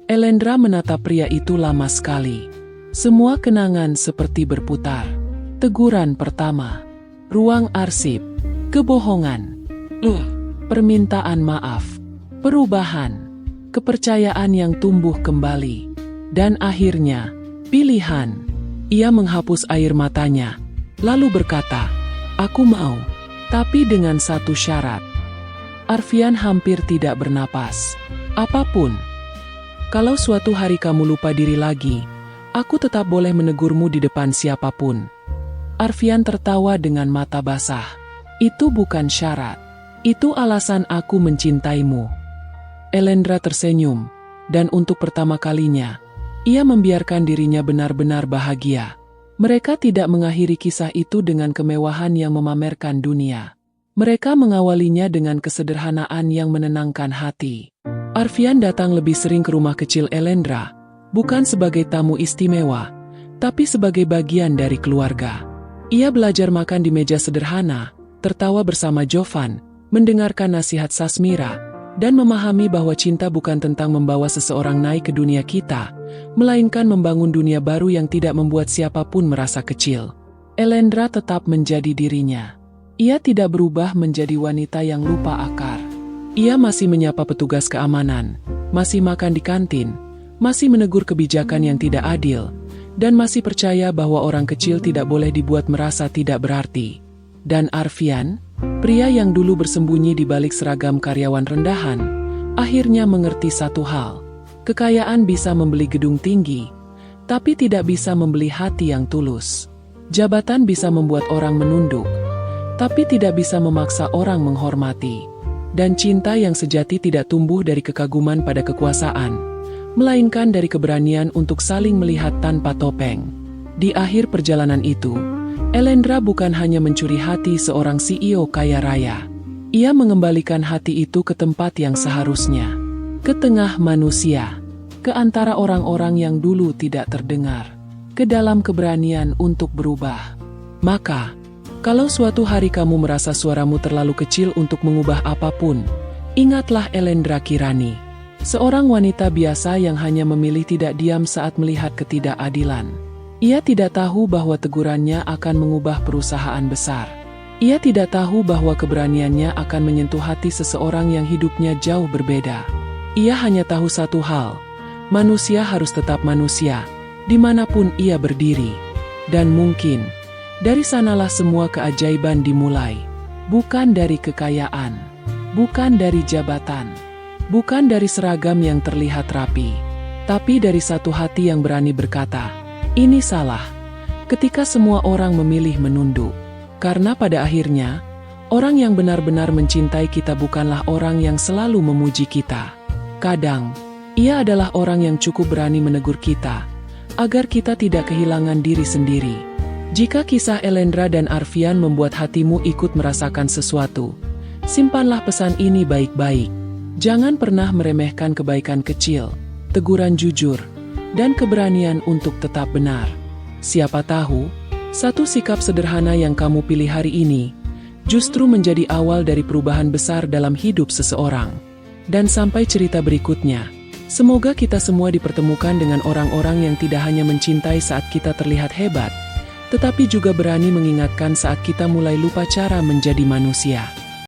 S1: Elendra menatap pria itu lama sekali. Semua kenangan seperti berputar. Teguran pertama, ruang arsip, kebohongan, permintaan maaf, perubahan, kepercayaan yang tumbuh kembali, dan akhirnya, pilihan. Ia menghapus air matanya, lalu berkata, "Aku mau, tapi dengan satu syarat." Arfian hampir tidak bernapas. "Apapun. Kalau suatu hari kamu lupa diri lagi, aku tetap boleh menegurmu di depan siapapun." Arfian tertawa dengan mata basah. "Itu bukan syarat. Itu alasan aku mencintaimu." Elendra tersenyum, dan untuk pertama kalinya, ia membiarkan dirinya benar-benar bahagia. Mereka tidak mengakhiri kisah itu dengan kemewahan yang memamerkan dunia. Mereka mengawalinya dengan kesederhanaan yang menenangkan hati. Arfian datang lebih sering ke rumah kecil Elendra, bukan sebagai tamu istimewa, tapi sebagai bagian dari keluarga. Ia belajar makan di meja sederhana, tertawa bersama Jovan, mendengarkan nasihat Sasmira, dan memahami bahwa cinta bukan tentang membawa seseorang naik ke dunia kita, melainkan membangun dunia baru yang tidak membuat siapapun merasa kecil. Elendra tetap menjadi dirinya. Ia tidak berubah menjadi wanita yang lupa akar. Ia masih menyapa petugas keamanan, masih makan di kantin, masih menegur kebijakan yang tidak adil, dan masih percaya bahwa orang kecil tidak boleh dibuat merasa tidak berarti. Dan Arfian, pria yang dulu bersembunyi di balik seragam karyawan rendahan, akhirnya mengerti satu hal. Kekayaan bisa membeli gedung tinggi, tapi tidak bisa membeli hati yang tulus. Jabatan bisa membuat orang menunduk, tapi tidak bisa memaksa orang menghormati. Dan cinta yang sejati tidak tumbuh dari kekaguman pada kekuasaan, melainkan dari keberanian untuk saling melihat tanpa topeng. Di akhir perjalanan itu, Elendra bukan hanya mencuri hati seorang CEO kaya raya. Ia mengembalikan hati itu ke tempat yang seharusnya, ke tengah manusia, ke antara orang-orang yang dulu tidak terdengar, ke dalam keberanian untuk berubah. Maka, kalau suatu hari kamu merasa suaramu terlalu kecil untuk mengubah apapun, ingatlah Elendra Kirani, seorang wanita biasa yang hanya memilih tidak diam saat melihat ketidakadilan. Ia tidak tahu bahwa tegurannya akan mengubah perusahaan besar. Ia tidak tahu bahwa keberaniannya akan menyentuh hati seseorang yang hidupnya jauh berbeda. Ia hanya tahu satu hal, manusia harus tetap manusia, dimanapun ia berdiri. Dan mungkin, dari sanalah semua keajaiban dimulai. Bukan dari kekayaan, bukan dari jabatan, bukan dari seragam yang terlihat rapi, tapi dari satu hati yang berani berkata, "Ini salah." Ketika semua orang memilih menunduk. Karena pada akhirnya, orang yang benar-benar mencintai kita bukanlah orang yang selalu memuji kita. Kadang, ia adalah orang yang cukup berani menegur kita, agar kita tidak kehilangan diri sendiri. Jika kisah Elendra dan Arfian membuat hatimu ikut merasakan sesuatu, simpanlah pesan ini baik-baik. Jangan pernah meremehkan kebaikan kecil, teguran jujur, dan keberanian untuk tetap benar. Siapa tahu, satu sikap sederhana yang kamu pilih hari ini, justru menjadi awal dari perubahan besar dalam hidup seseorang. Dan sampai cerita berikutnya, semoga kita semua dipertemukan dengan orang-orang yang tidak hanya mencintai saat kita terlihat hebat, tetapi juga berani mengingatkan saat kita mulai lupa cara menjadi manusia.